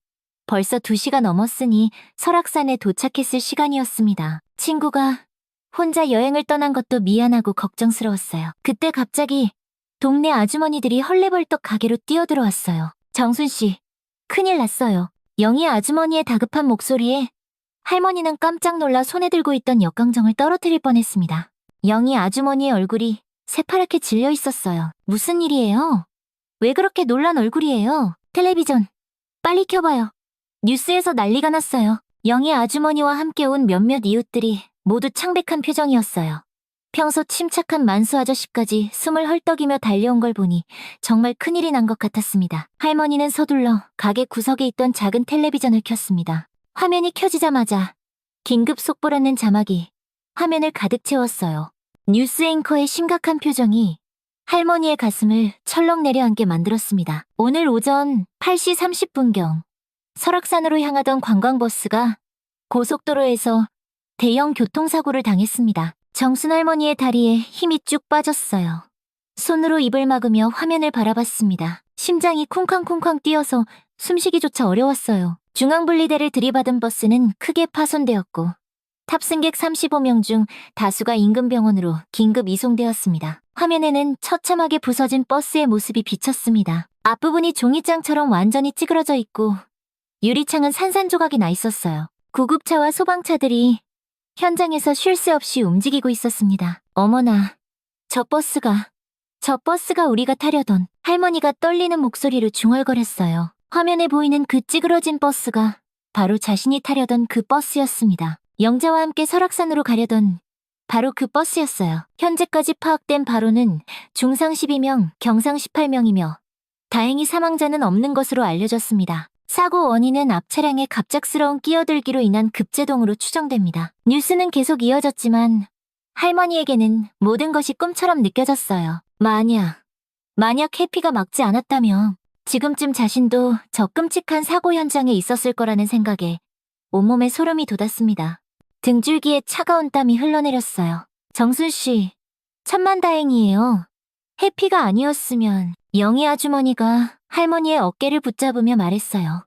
벌써 2시가 넘었으니 설악산에 도착했을 시간이었습니다. 친구가 혼자 여행을 떠난 것도 미안하고 걱정스러웠어요. 그때 갑자기 동네 아주머니들이 헐레벌떡 가게로 뛰어들어왔어요. 정순씨, 큰일 났어요. 영희 아주머니의 다급한 목소리에 할머니는 깜짝 놀라 손에 들고 있던 역강정을 떨어뜨릴 뻔했습니다. 영희 아주머니의 얼굴이 새파랗게 질려 있었어요. 무슨 일이에요? 왜 그렇게 놀란 얼굴이에요? 텔레비전, 빨리 켜봐요. 뉴스에서 난리가 났어요. 영희 아주머니와 함께 온 몇몇 이웃들이 모두 창백한 표정이었어요. 평소 침착한 만수 아저씨까지 숨을 헐떡이며 달려온 걸 보니 정말 큰일이 난 것 같았습니다. 할머니는 서둘러 가게 구석에 있던 작은 텔레비전을 켰습니다. 화면이 켜지자마자 긴급 속보라는 자막이 화면을 가득 채웠어요. 뉴스 앵커의 심각한 표정이 할머니의 가슴을 철렁 내려앉게 만들었습니다. 오늘 오전 8시 30분경 설악산으로 향하던 관광버스가 고속도로에서 대형 교통사고를 당했습니다. 정순 할머니의 다리에 힘이 쭉 빠졌어요. 손으로 입을 막으며 화면을 바라봤습니다. 심장이 쿵쾅쿵쾅 뛰어서 숨쉬기조차 어려웠어요. 중앙분리대를 들이받은 버스는 크게 파손되었고 탑승객 35명 중 다수가 인근 병원으로 긴급 이송되었습니다. 화면에는 처참하게 부서진 버스의 모습이 비쳤습니다. 앞부분이 종이장처럼 완전히 찌그러져 있고 유리창은 산산조각이 나 있었어요. 구급차와 소방차들이 현장에서 쉴 새 없이 움직이고 있었습니다. 어머나, 저 버스가 우리가 타려던. 할머니가 떨리는 목소리로 중얼거렸어요. 화면에 보이는 그 찌그러진 버스가 바로 자신이 타려던 그 버스였습니다. 영자와 함께 설악산으로 가려던 바로 그 버스였어요. 현재까지 파악된 바로는 중상 12명, 경상 18명이며 다행히 사망자는 없는 것으로 알려졌습니다. 사고 원인은 앞 차량의 갑작스러운 끼어들기로 인한 급제동으로 추정됩니다. 뉴스는 계속 이어졌지만 할머니에게는 모든 것이 꿈처럼 느껴졌어요. 만약 해피가 막지 않았다면 지금쯤 자신도 저 끔찍한 사고 현장에 있었을 거라는 생각에 온몸에 소름이 돋았습니다. 등줄기에 차가운 땀이 흘러내렸어요. 정순 씨, 천만다행이에요. 해피가 아니었으면. 영희 아주머니가 할머니의 어깨를 붙잡으며 말했어요.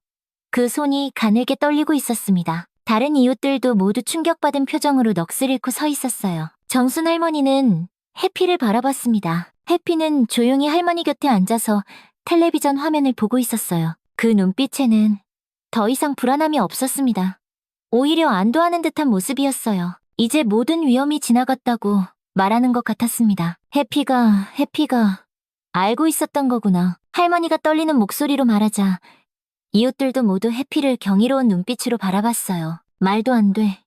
그 손이 가늘게 떨리고 있었습니다. 다른 이웃들도 모두 충격받은 표정으로 넋을 잃고 서 있었어요. 정순 할머니는 해피를 바라봤습니다. 해피는 조용히 할머니 곁에 앉아서 텔레비전 화면을 보고 있었어요. 그 눈빛에는 더 이상 불안함이 없었습니다. 오히려 안도하는 듯한 모습이었어요. 이제 모든 위험이 지나갔다고 말하는 것 같았습니다. 해피가 알고 있었던 거구나. 할머니가 떨리는 목소리로 말하자 이웃들도 모두 해피를 경이로운 눈빛으로 바라봤어요. 말도 안 돼.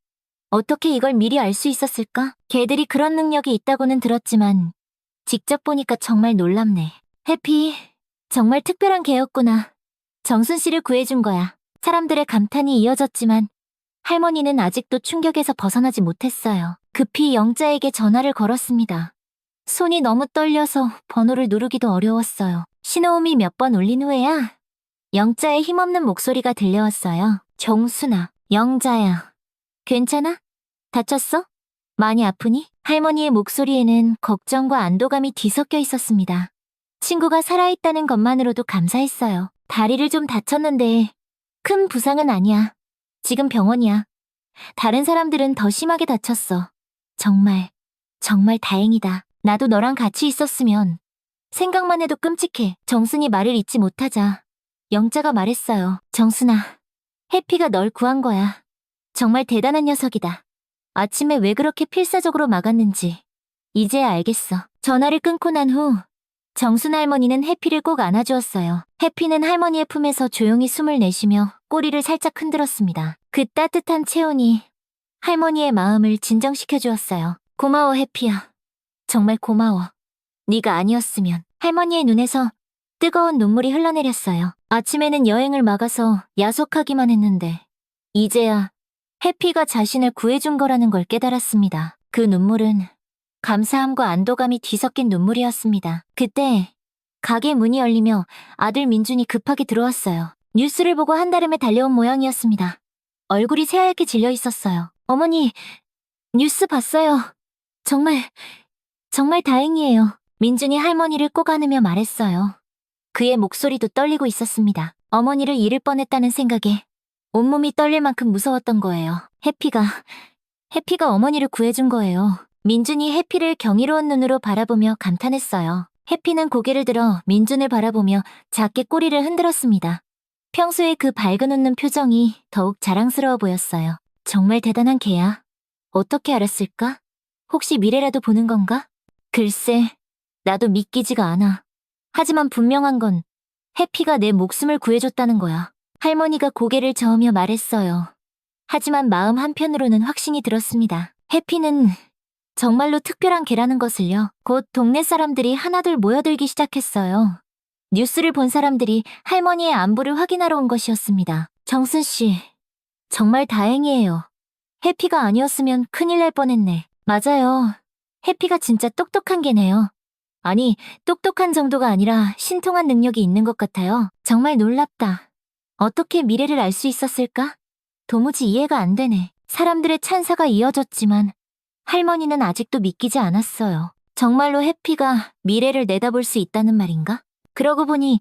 어떻게 이걸 미리 알 수 있었을까? 걔들이 그런 능력이 있다고는 들었지만 직접 보니까 정말 놀랍네. 해피, 정말 특별한 개였구나. 정순 씨를 구해준 거야. 사람들의 감탄이 이어졌지만 할머니는 아직도 충격에서 벗어나지 못했어요. 급히 영자에게 전화를 걸었습니다. 손이 너무 떨려서 번호를 누르기도 어려웠어요. 신호음이 몇 번 울린 후에야 영자의 힘없는 목소리가 들려왔어요. 정순아, 영자야. 괜찮아? 다쳤어? 많이 아프니? 할머니의 목소리에는 걱정과 안도감이 뒤섞여 있었습니다. 친구가 살아있다는 것만으로도 감사했어요. 다리를 좀 다쳤는데 큰 부상은 아니야. 지금 병원이야. 다른 사람들은 더 심하게 다쳤어. 정말 다행이다. 나도 너랑 같이 있었으면. 생각만 해도 끔찍해. 정순이 말을 잇지 못하자 영자가 말했어요. 정순아, 해피가 널 구한 거야. 정말 대단한 녀석이다. 아침에 왜 그렇게 필사적으로 막았는지 이제야 알겠어. 전화를 끊고 난 후 정순 할머니는 해피를 꼭 안아주었어요. 해피는 할머니의 품에서 조용히 숨을 내쉬며 꼬리를 살짝 흔들었습니다. 그 따뜻한 체온이 할머니의 마음을 진정시켜 주었어요. 고마워, 해피야. 정말 고마워. 네가 아니었으면. 할머니의 눈에서 뜨거운 눈물이 흘러내렸어요. 아침에는 여행을 막아서 야속하기만 했는데 이제야 해피가 자신을 구해준 거라는 걸 깨달았습니다. 그 눈물은 감사함과 안도감이 뒤섞인 눈물이었습니다. 그때 가게 문이 열리며 아들 민준이 급하게 들어왔어요. 뉴스를 보고 한달음에 달려온 모양이었습니다. 얼굴이 새하얗게 질려 있었어요. 어머니, 뉴스 봤어요. 정말 다행이에요. 민준이 할머니를 꼭 안으며 말했어요. 그의 목소리도 떨리고 있었습니다. 어머니를 잃을 뻔했다는 생각에 온몸이 떨릴 만큼 무서웠던 거예요. 해피가 어머니를 구해준 거예요. 민준이 해피를 경이로운 눈으로 바라보며 감탄했어요. 해피는 고개를 들어 민준을 바라보며 작게 꼬리를 흔들었습니다. 평소에 그 밝은 웃는 표정이 더욱 자랑스러워 보였어요. 정말 대단한 개야. 어떻게 알았을까? 혹시 미래라도 보는 건가? 글쎄, 나도 믿기지가 않아. 하지만 분명한 건 해피가 내 목숨을 구해줬다는 거야. 할머니가 고개를 저으며 말했어요. 하지만 마음 한편으로는 확신이 들었습니다. 해피는 정말로 특별한 개라는 것을요. 곧 동네 사람들이 하나둘 모여들기 시작했어요. 뉴스를 본 사람들이 할머니의 안부를 확인하러 온 것이었습니다. 정순 씨, 정말 다행이에요. 해피가 아니었으면 큰일 날 뻔했네. 맞아요. 해피가 진짜 똑똑한 개네요. 아니, 똑똑한 정도가 아니라 신통한 능력이 있는 것 같아요. 정말 놀랍다. 어떻게 미래를 알 수 있었을까? 도무지 이해가 안 되네. 사람들의 찬사가 이어졌지만 할머니는 아직도 믿기지 않았어요. 정말로 해피가 미래를 내다볼 수 있다는 말인가? 그러고 보니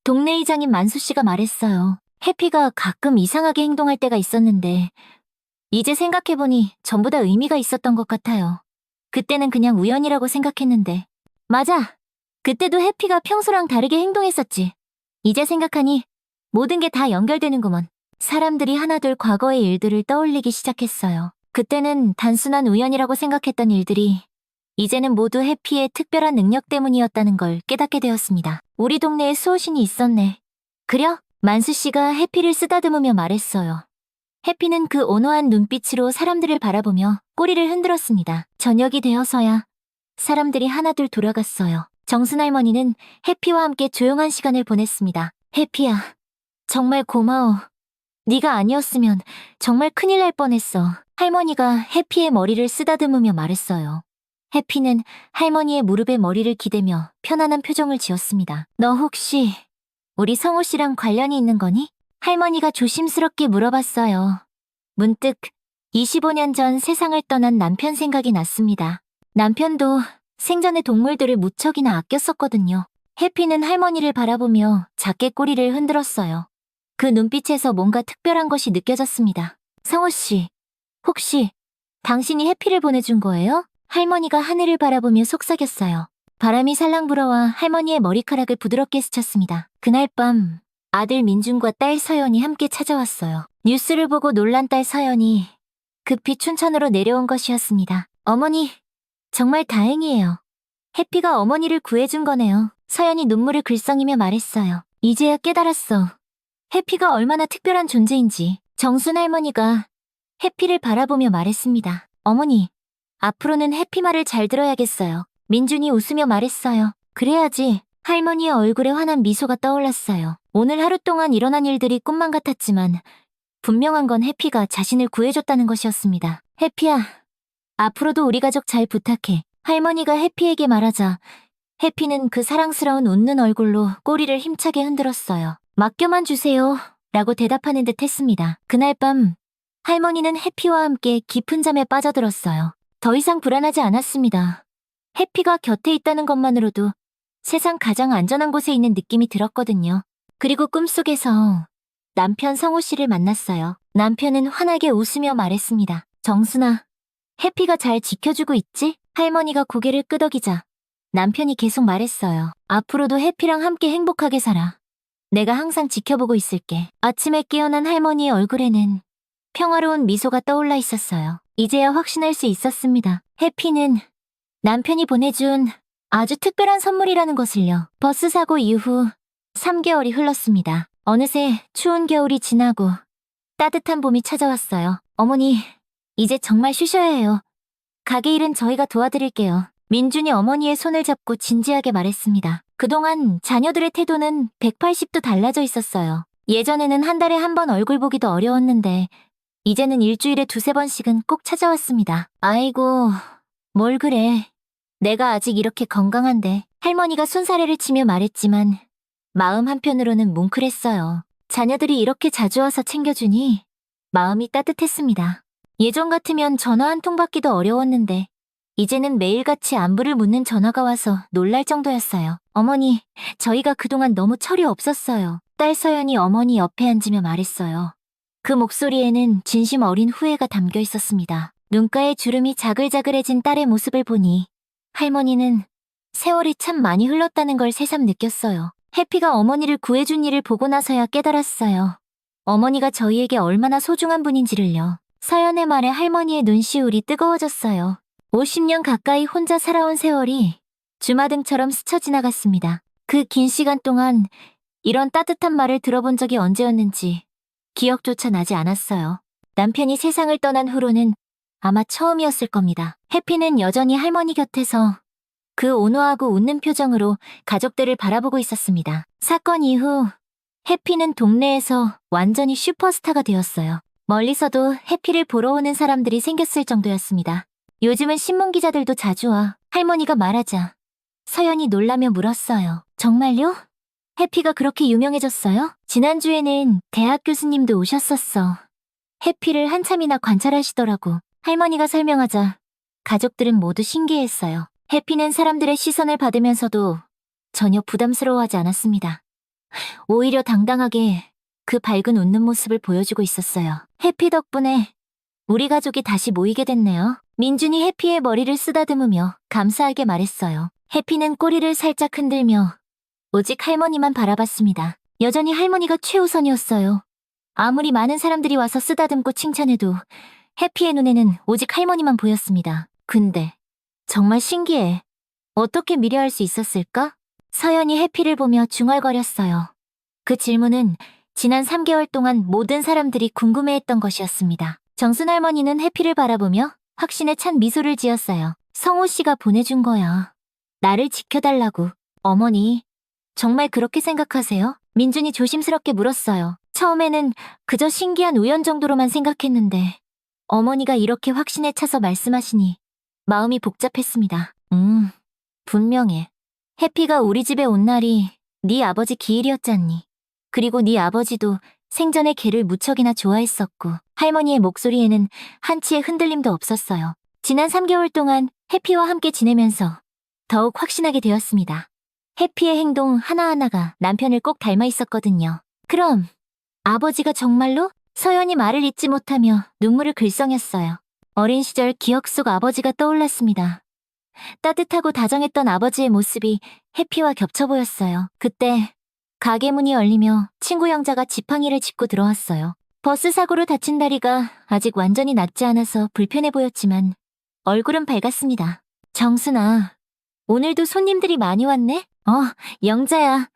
동네 이장인 만수 씨가 말했어요. 해피가 가끔 이상하게 행동할 때가 있었는데 이제 생각해보니 전부 다 의미가 있었던 것 같아요. 그때는 그냥 우연이라고 생각했는데 맞아. 그때도 해피가 평소랑 다르게 행동했었지. 이제 생각하니 모든 게 다 연결되는구먼. 사람들이 하나둘 과거의 일들을 떠올리기 시작했어요. 그때는 단순한 우연이라고 생각했던 일들이 이제는 모두 해피의 특별한 능력 때문이었다는 걸 깨닫게 되었습니다. 우리 동네에 수호신이 있었네. 그려? 만수 씨가 해피를 쓰다듬으며 말했어요. 해피는 그 온화한 눈빛으로 사람들을 바라보며 꼬리를 흔들었습니다. 저녁이 되어서야 사람들이 하나둘 돌아갔어요. 정순 할머니는 해피와 함께 조용한 시간을 보냈습니다. 해피야, 정말 고마워. 네가 아니었으면 정말 큰일 날 뻔했어. 할머니가 해피의 머리를 쓰다듬으며 말했어요. 해피는 할머니의 무릎에 머리를 기대며 편안한 표정을 지었습니다. 너 혹시 우리 성우 씨랑 관련이 있는 거니? 할머니가 조심스럽게 물어봤어요. 문득 25년 전 세상을 떠난 남편 생각이 났습니다. 남편도 생전에 동물들을 무척이나 아꼈었거든요. 해피는 할머니를 바라보며 작게 꼬리를 흔들었어요. 그 눈빛에서 뭔가 특별한 것이 느껴졌습니다. 성우 씨, 혹시 당신이 해피를 보내준 거예요? 할머니가 하늘을 바라보며 속삭였어요. 바람이 살랑 불어와 할머니의 머리카락을 부드럽게 스쳤습니다. 그날 밤 아들 민준과 딸 서연이 함께 찾아왔어요. 뉴스를 보고 놀란 딸 서연이 급히 춘천으로 내려온 것이었습니다. 어머니, 정말 다행이에요. 해피가 어머니를 구해준 거네요. 서연이 눈물을 글썽이며 말했어요. 이제야 깨달았어. 해피가 얼마나 특별한 존재인지. 정순 할머니가 해피를 바라보며 말했습니다. 어머니, 앞으로는 해피 말을 잘 들어야겠어요. 민준이 웃으며 말했어요. 그래야지. 할머니의 얼굴에 환한 미소가 떠올랐어요. 오늘 하루 동안 일어난 일들이 꿈만 같았지만 분명한 건 해피가 자신을 구해줬다는 것이었습니다. 해피야, 앞으로도 우리 가족 잘 부탁해. 할머니가 해피에게 말하자 해피는 그 사랑스러운 웃는 얼굴로 꼬리를 힘차게 흔들었어요. 맡겨만 주세요. 라고 대답하는 듯 했습니다. 그날 밤 할머니는 해피와 함께 깊은 잠에 빠져들었어요. 더 이상 불안하지 않았습니다. 해피가 곁에 있다는 것만으로도 세상 가장 안전한 곳에 있는 느낌이 들었거든요. 그리고 꿈속에서 남편 성우 씨를 만났어요. 남편은 환하게 웃으며 말했습니다. 정순아, 해피가 잘 지켜주고 있지? 할머니가 고개를 끄덕이자 남편이 계속 말했어요. 앞으로도 해피랑 함께 행복하게 살아. 내가 항상 지켜보고 있을게. 아침에 깨어난 할머니의 얼굴에는 평화로운 미소가 떠올라 있었어요. 이제야 확신할 수 있었습니다. 해피는 남편이 보내준 아주 특별한 선물이라는 것을요. 버스 사고 이후 3개월이 흘렀습니다. 어느새 추운 겨울이 지나고 따뜻한 봄이 찾아왔어요. 어머니, 이제 정말 쉬셔야 해요. 가게 일은 저희가 도와드릴게요. 민준이 어머니의 손을 잡고 진지하게 말했습니다. 그동안 자녀들의 태도는 180도 달라져 있었어요. 예전에는 한 달에 한 번 얼굴 보기도 어려웠는데 이제는 일주일에 두세 번씩은 꼭 찾아왔습니다. 아이고, 뭘 그래. 내가 아직 이렇게 건강한데. 할머니가 손사래를 치며 말했지만 마음 한편으로는 뭉클했어요. 자녀들이 이렇게 자주 와서 챙겨주니 마음이 따뜻했습니다. 예전 같으면 전화 한 통 받기도 어려웠는데 이제는 매일같이 안부를 묻는 전화가 와서 놀랄 정도였어요. 어머니, 저희가 그동안 너무 철이 없었어요. 딸 서연이 어머니 옆에 앉으며 말했어요. 그 목소리에는 진심 어린 후회가 담겨 있었습니다. 눈가에 주름이 자글자글해진 딸의 모습을 보니 할머니는 세월이 참 많이 흘렀다는 걸 새삼 느꼈어요. 해피가 어머니를 구해준 일을 보고 나서야 깨달았어요. 어머니가 저희에게 얼마나 소중한 분인지를요. 서연의 말에 할머니의 눈시울이 뜨거워졌어요. 50년 가까이 혼자 살아온 세월이 주마등처럼 스쳐 지나갔습니다. 그 긴 시간 동안 이런 따뜻한 말을 들어본 적이 언제였는지 기억조차 나지 않았어요. 남편이 세상을 떠난 후로는 아마 처음이었을 겁니다. 해피는 여전히 할머니 곁에서 그 온화하고 웃는 표정으로 가족들을 바라보고 있었습니다. 사건 이후 해피는 동네에서 완전히 슈퍼스타가 되었어요. 멀리서도 해피를 보러 오는 사람들이 생겼을 정도였습니다. 요즘은 신문 기자들도 자주 와. 할머니가 말하자 서연이 놀라며 물었어요. 정말요? 해피가 그렇게 유명해졌어요? 지난주에는 대학 교수님도 오셨었어. 해피를 한참이나 관찰하시더라고. 할머니가 설명하자 가족들은 모두 신기했어요. 해피는 사람들의 시선을 받으면서도 전혀 부담스러워하지 않았습니다. 오히려 당당하게 그 밝은 웃는 모습을 보여주고 있었어요. 해피 덕분에 우리 가족이 다시 모이게 됐네요. 민준이 해피의 머리를 쓰다듬으며 감사하게 말했어요. 해피는 꼬리를 살짝 흔들며 오직 할머니만 바라봤습니다. 여전히 할머니가 최우선이었어요. 아무리 많은 사람들이 와서 쓰다듬고 칭찬해도 해피의 눈에는 오직 할머니만 보였습니다. 근데 정말 신기해. 어떻게 미려할 수 있었을까? 서연이 해피를 보며 중얼거렸어요. 그 질문은 지난 3개월 동안 모든 사람들이 궁금해했던 것이었습니다. 정순 할머니는 해피를 바라보며 확신에 찬 미소를 지었어요. 성호 씨가 보내준 거야. 나를 지켜달라고. 어머니, 정말 그렇게 생각하세요? 민준이 조심스럽게 물었어요. 처음에는 그저 신기한 우연 정도로만 생각했는데 어머니가 이렇게 확신에 차서 말씀하시니 마음이 복잡했습니다. 분명해. 해피가 우리 집에 온 날이 네 아버지 기일이었잖니. 그리고 네 아버지도 생전에 개를 무척이나 좋아했었고 할머니의 목소리에는 한치의 흔들림도 없었어요. 지난 3개월 동안 해피와 함께 지내면서 더욱 확신하게 되었습니다. 해피의 행동 하나하나가 남편을 꼭 닮아 있었거든요. 그럼 아버지가 정말로? 서연이 말을 잇지 못하며 눈물을 글썽였어요. 어린 시절 기억 속 아버지가 떠올랐습니다. 따뜻하고 다정했던 아버지의 모습이 해피와 겹쳐 보였어요. 그때 가게 문이 열리며 친구 영자가 지팡이를 짚고 들어왔어요. 버스 사고로 다친 다리가 아직 완전히 낫지 않아서 불편해 보였지만 얼굴은 밝았습니다. 정순아, 오늘도 손님들이 많이 왔네? 영자야.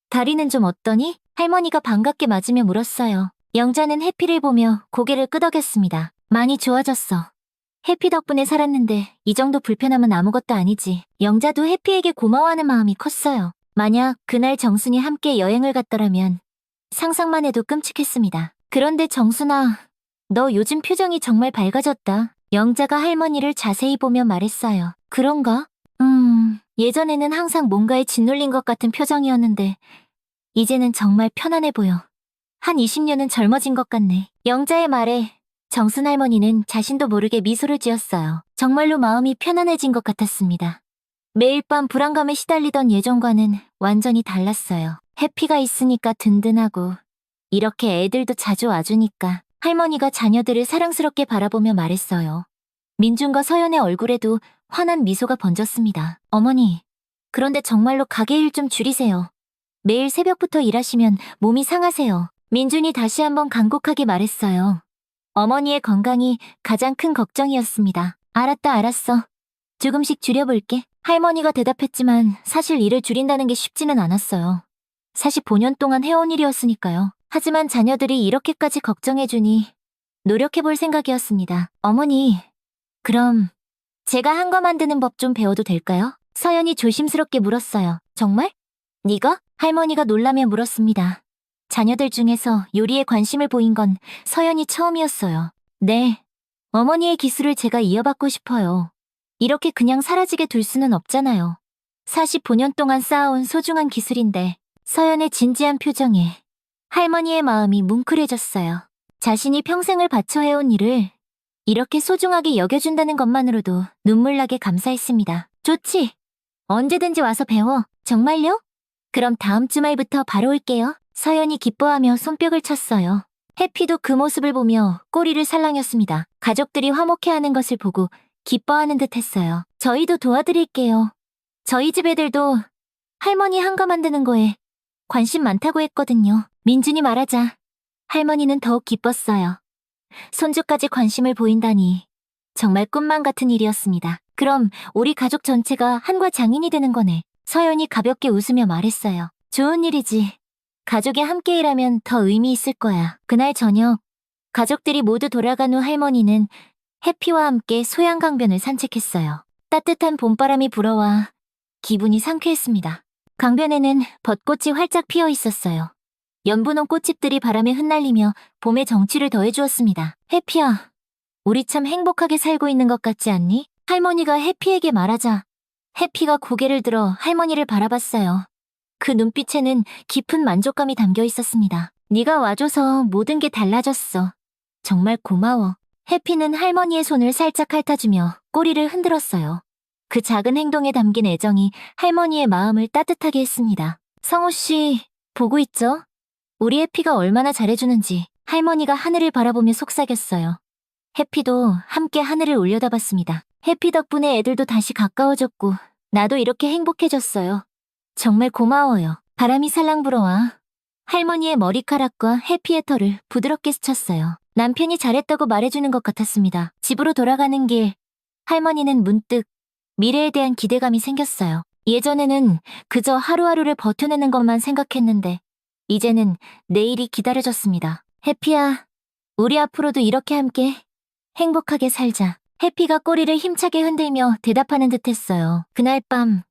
다리는 좀 어떠니? 할머니가 반갑게 맞으며 물었어요. 영자는 해피를 보며 고개를 끄덕였습니다. 많이 좋아졌어. 해피 덕분에 살았는데 이 정도 불편함은 아무것도 아니지. 영자도 해피에게 고마워하는 마음이 컸어요. 만약 그날 정순이 함께 여행을 갔더라면 상상만 해도 끔찍했습니다. 그런데 정순아, 너 요즘 표정이 정말 밝아졌다. 영자가 할머니를 자세히 보며 말했어요. 그런가? 예전에는 항상 뭔가에 짓눌린 것 같은 표정이었는데 이제는 정말 편안해 보여. 한 20년은 젊어진 것 같네. 영자의 말에 정순 할머니는 자신도 모르게 미소를 지었어요. 정말로 마음이 편안해진 것 같았습니다. 매일 밤 불안감에 시달리던 예전과는 완전히 달랐어요. 해피가 있으니까 든든하고 이렇게 애들도 자주 와주니까 할머니가 자녀들을 사랑스럽게 바라보며 말했어요. 민준과 서연의 얼굴에도 환한 미소가 번졌습니다. 어머니, 그런데 정말로 가게 일 좀 줄이세요. 매일 새벽부터 일하시면 몸이 상하세요. 민준이 다시 한번 간곡하게 말했어요. 어머니의 건강이 가장 큰 걱정이었습니다. 알았어. 조금씩 줄여볼게. 할머니가 대답했지만 사실 일을 줄인다는 게 쉽지는 않았어요. 45년 동안 해온 일이었으니까요. 하지만 자녀들이 이렇게까지 걱정해주니 노력해볼 생각이었습니다. 어머니, 그럼 제가 한 거 만드는 법 좀 배워도 될까요? 서연이 조심스럽게 물었어요. 정말? 네가? 할머니가 놀라며 물었습니다. 자녀들 중에서 요리에 관심을 보인 건 서연이 처음이었어요. 네. 어머니의 기술을 제가 이어받고 싶어요. 이렇게 그냥 사라지게 둘 수는 없잖아요. 45년 동안 쌓아온 소중한 기술인데 서연의 진지한 표정에 할머니의 마음이 뭉클해졌어요. 자신이 평생을 바쳐 해온 일을 이렇게 소중하게 여겨준다는 것만으로도 눈물나게 감사했습니다. 좋지. 언제든지 와서 배워. 정말요? 그럼 다음 주말부터 바로 올게요. 서연이 기뻐하며 손뼉을 쳤어요. 해피도 그 모습을 보며 꼬리를 살랑였습니다. 가족들이 화목해하는 것을 보고 기뻐하는 듯 했어요. 저희도 도와드릴게요. 저희 집 애들도 할머니 한가 만드는 거에 관심 많다고 했거든요. 민준이 말하자 할머니는 더욱 기뻤어요. 손주까지 관심을 보인다니 정말 꿈만 같은 일이었습니다. 그럼 우리 가족 전체가 한과 장인이 되는 거네. 서연이 가볍게 웃으며 말했어요. 좋은 일이지. 가족이 함께 일하면 더 의미 있을 거야. 그날 저녁 가족들이 모두 돌아간 후 할머니는 해피와 함께 소양강변을 산책했어요. 따뜻한 봄바람이 불어와 기분이 상쾌했습니다. 강변에는 벚꽃이 활짝 피어 있었어요. 연분홍 꽃집들이 바람에 흩날리며 봄의 정취를 더해주었습니다. 해피야, 우리 참 행복하게 살고 있는 것 같지 않니? 할머니가 해피에게 말하자 해피가 고개를 들어 할머니를 바라봤어요. 그 눈빛에는 깊은 만족감이 담겨 있었습니다. 네가 와줘서 모든 게 달라졌어. 정말 고마워. 해피는 할머니의 손을 살짝 핥아주며 꼬리를 흔들었어요. 그 작은 행동에 담긴 애정이 할머니의 마음을 따뜻하게 했습니다. 성우 씨, 보고 있죠? 우리 해피가 얼마나 잘해주는지. 할머니가 하늘을 바라보며 속삭였어요. 해피도 함께 하늘을 올려다봤습니다. 해피 덕분에 애들도 다시 가까워졌고 나도 이렇게 행복해졌어요. 정말 고마워요. 바람이 살랑 불어와 할머니의 머리카락과 해피의 털을 부드럽게 스쳤어요. 남편이 잘했다고 말해주는 것 같았습니다. 집으로 돌아가는 길, 할머니는 문득 미래에 대한 기대감이 생겼어요. 예전에는 그저 하루하루를 버텨내는 것만 생각했는데 이제는 내일이 기다려졌습니다. 해피야, 우리 앞으로도 이렇게 함께 행복하게 살자. 해피가 꼬리를 힘차게 흔들며 대답하는 듯했어요. 그날 밤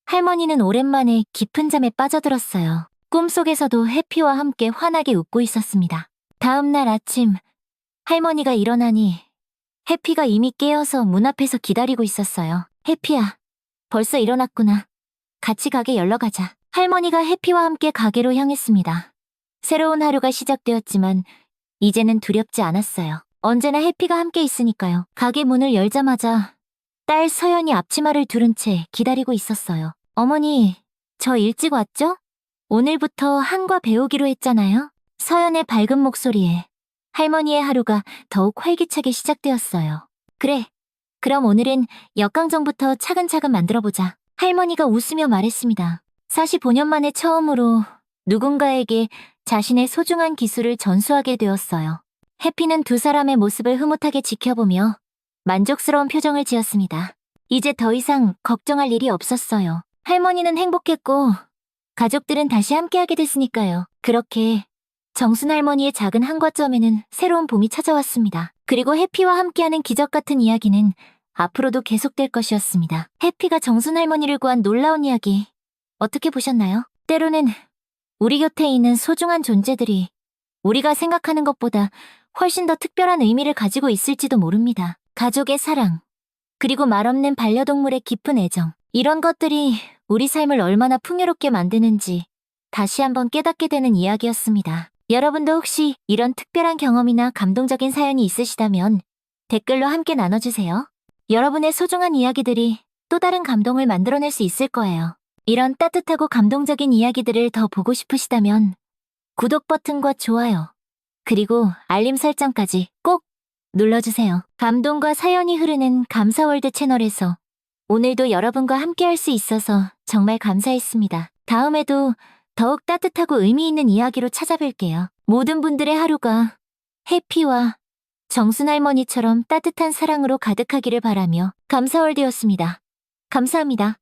할머니는 오랜만에 깊은 잠에 빠져들었어요. 꿈속에서도 해피와 함께 환하게 웃고 있었습니다. 다음 날 아침 할머니가 일어나니 해피가 이미 깨어서 문 앞에서 기다리고 있었어요. 해피야, 벌써 일어났구나. 같이 가게 열러 가자. 할머니가 해피와 함께 가게로 향했습니다. 새로운 하루가 시작되었지만 이제는 두렵지 않았어요. 언제나 해피가 함께 있으니까요. 가게 문을 열자마자 딸 서연이 앞치마를 두른 채 기다리고 있었어요. 어머니, 저 일찍 왔죠? 오늘부터 한과 배우기로 했잖아요. 서연의 밝은 목소리에 할머니의 하루가 더욱 활기차게 시작되었어요. 그래, 그럼 오늘은 역강정부터 차근차근 만들어보자. 할머니가 웃으며 말했습니다. 45년 만에 처음으로 누군가에게 자신의 소중한 기술을 전수하게 되었어요. 해피는 두 사람의 모습을 흐뭇하게 지켜보며 만족스러운 표정을 지었습니다. 이제 더 이상 걱정할 일이 없었어요. 할머니는 행복했고 가족들은 다시 함께하게 됐으니까요. 그렇게 정순 할머니의 작은 한과점에는 새로운 봄이 찾아왔습니다. 그리고 해피와 함께하는 기적 같은 이야기는 앞으로도 계속될 것이었습니다. 해피가 정순 할머니를 구한 놀라운 이야기 어떻게 보셨나요? 때로는 우리 곁에 있는 소중한 존재들이 우리가 생각하는 것보다 훨씬 더 특별한 의미를 가지고 있을지도 모릅니다. 가족의 사랑, 그리고 말없는 반려동물의 깊은 애정, 이런 것들이 우리 삶을 얼마나 풍요롭게 만드는지 다시 한번 깨닫게 되는 이야기였습니다. 여러분도 혹시 이런 특별한 경험이나 감동적인 사연이 있으시다면 댓글로 함께 나눠주세요. 여러분의 소중한 이야기들이 또 다른 감동을 만들어낼 수 있을 거예요. 이런 따뜻하고 감동적인 이야기들을 더 보고 싶으시다면 구독 버튼과 좋아요, 그리고 알림 설정까지 꼭 눌러주세요. 감동과 사연이 흐르는 감사월드 채널에서 오늘도 여러분과 함께할 수 있어서 정말 감사했습니다. 다음에도 더욱 따뜻하고 의미 있는 이야기로 찾아뵐게요. 모든 분들의 하루가 해피와 정순 할머니처럼 따뜻한 사랑으로 가득하기를 바라며 감사월드였습니다. 감사합니다.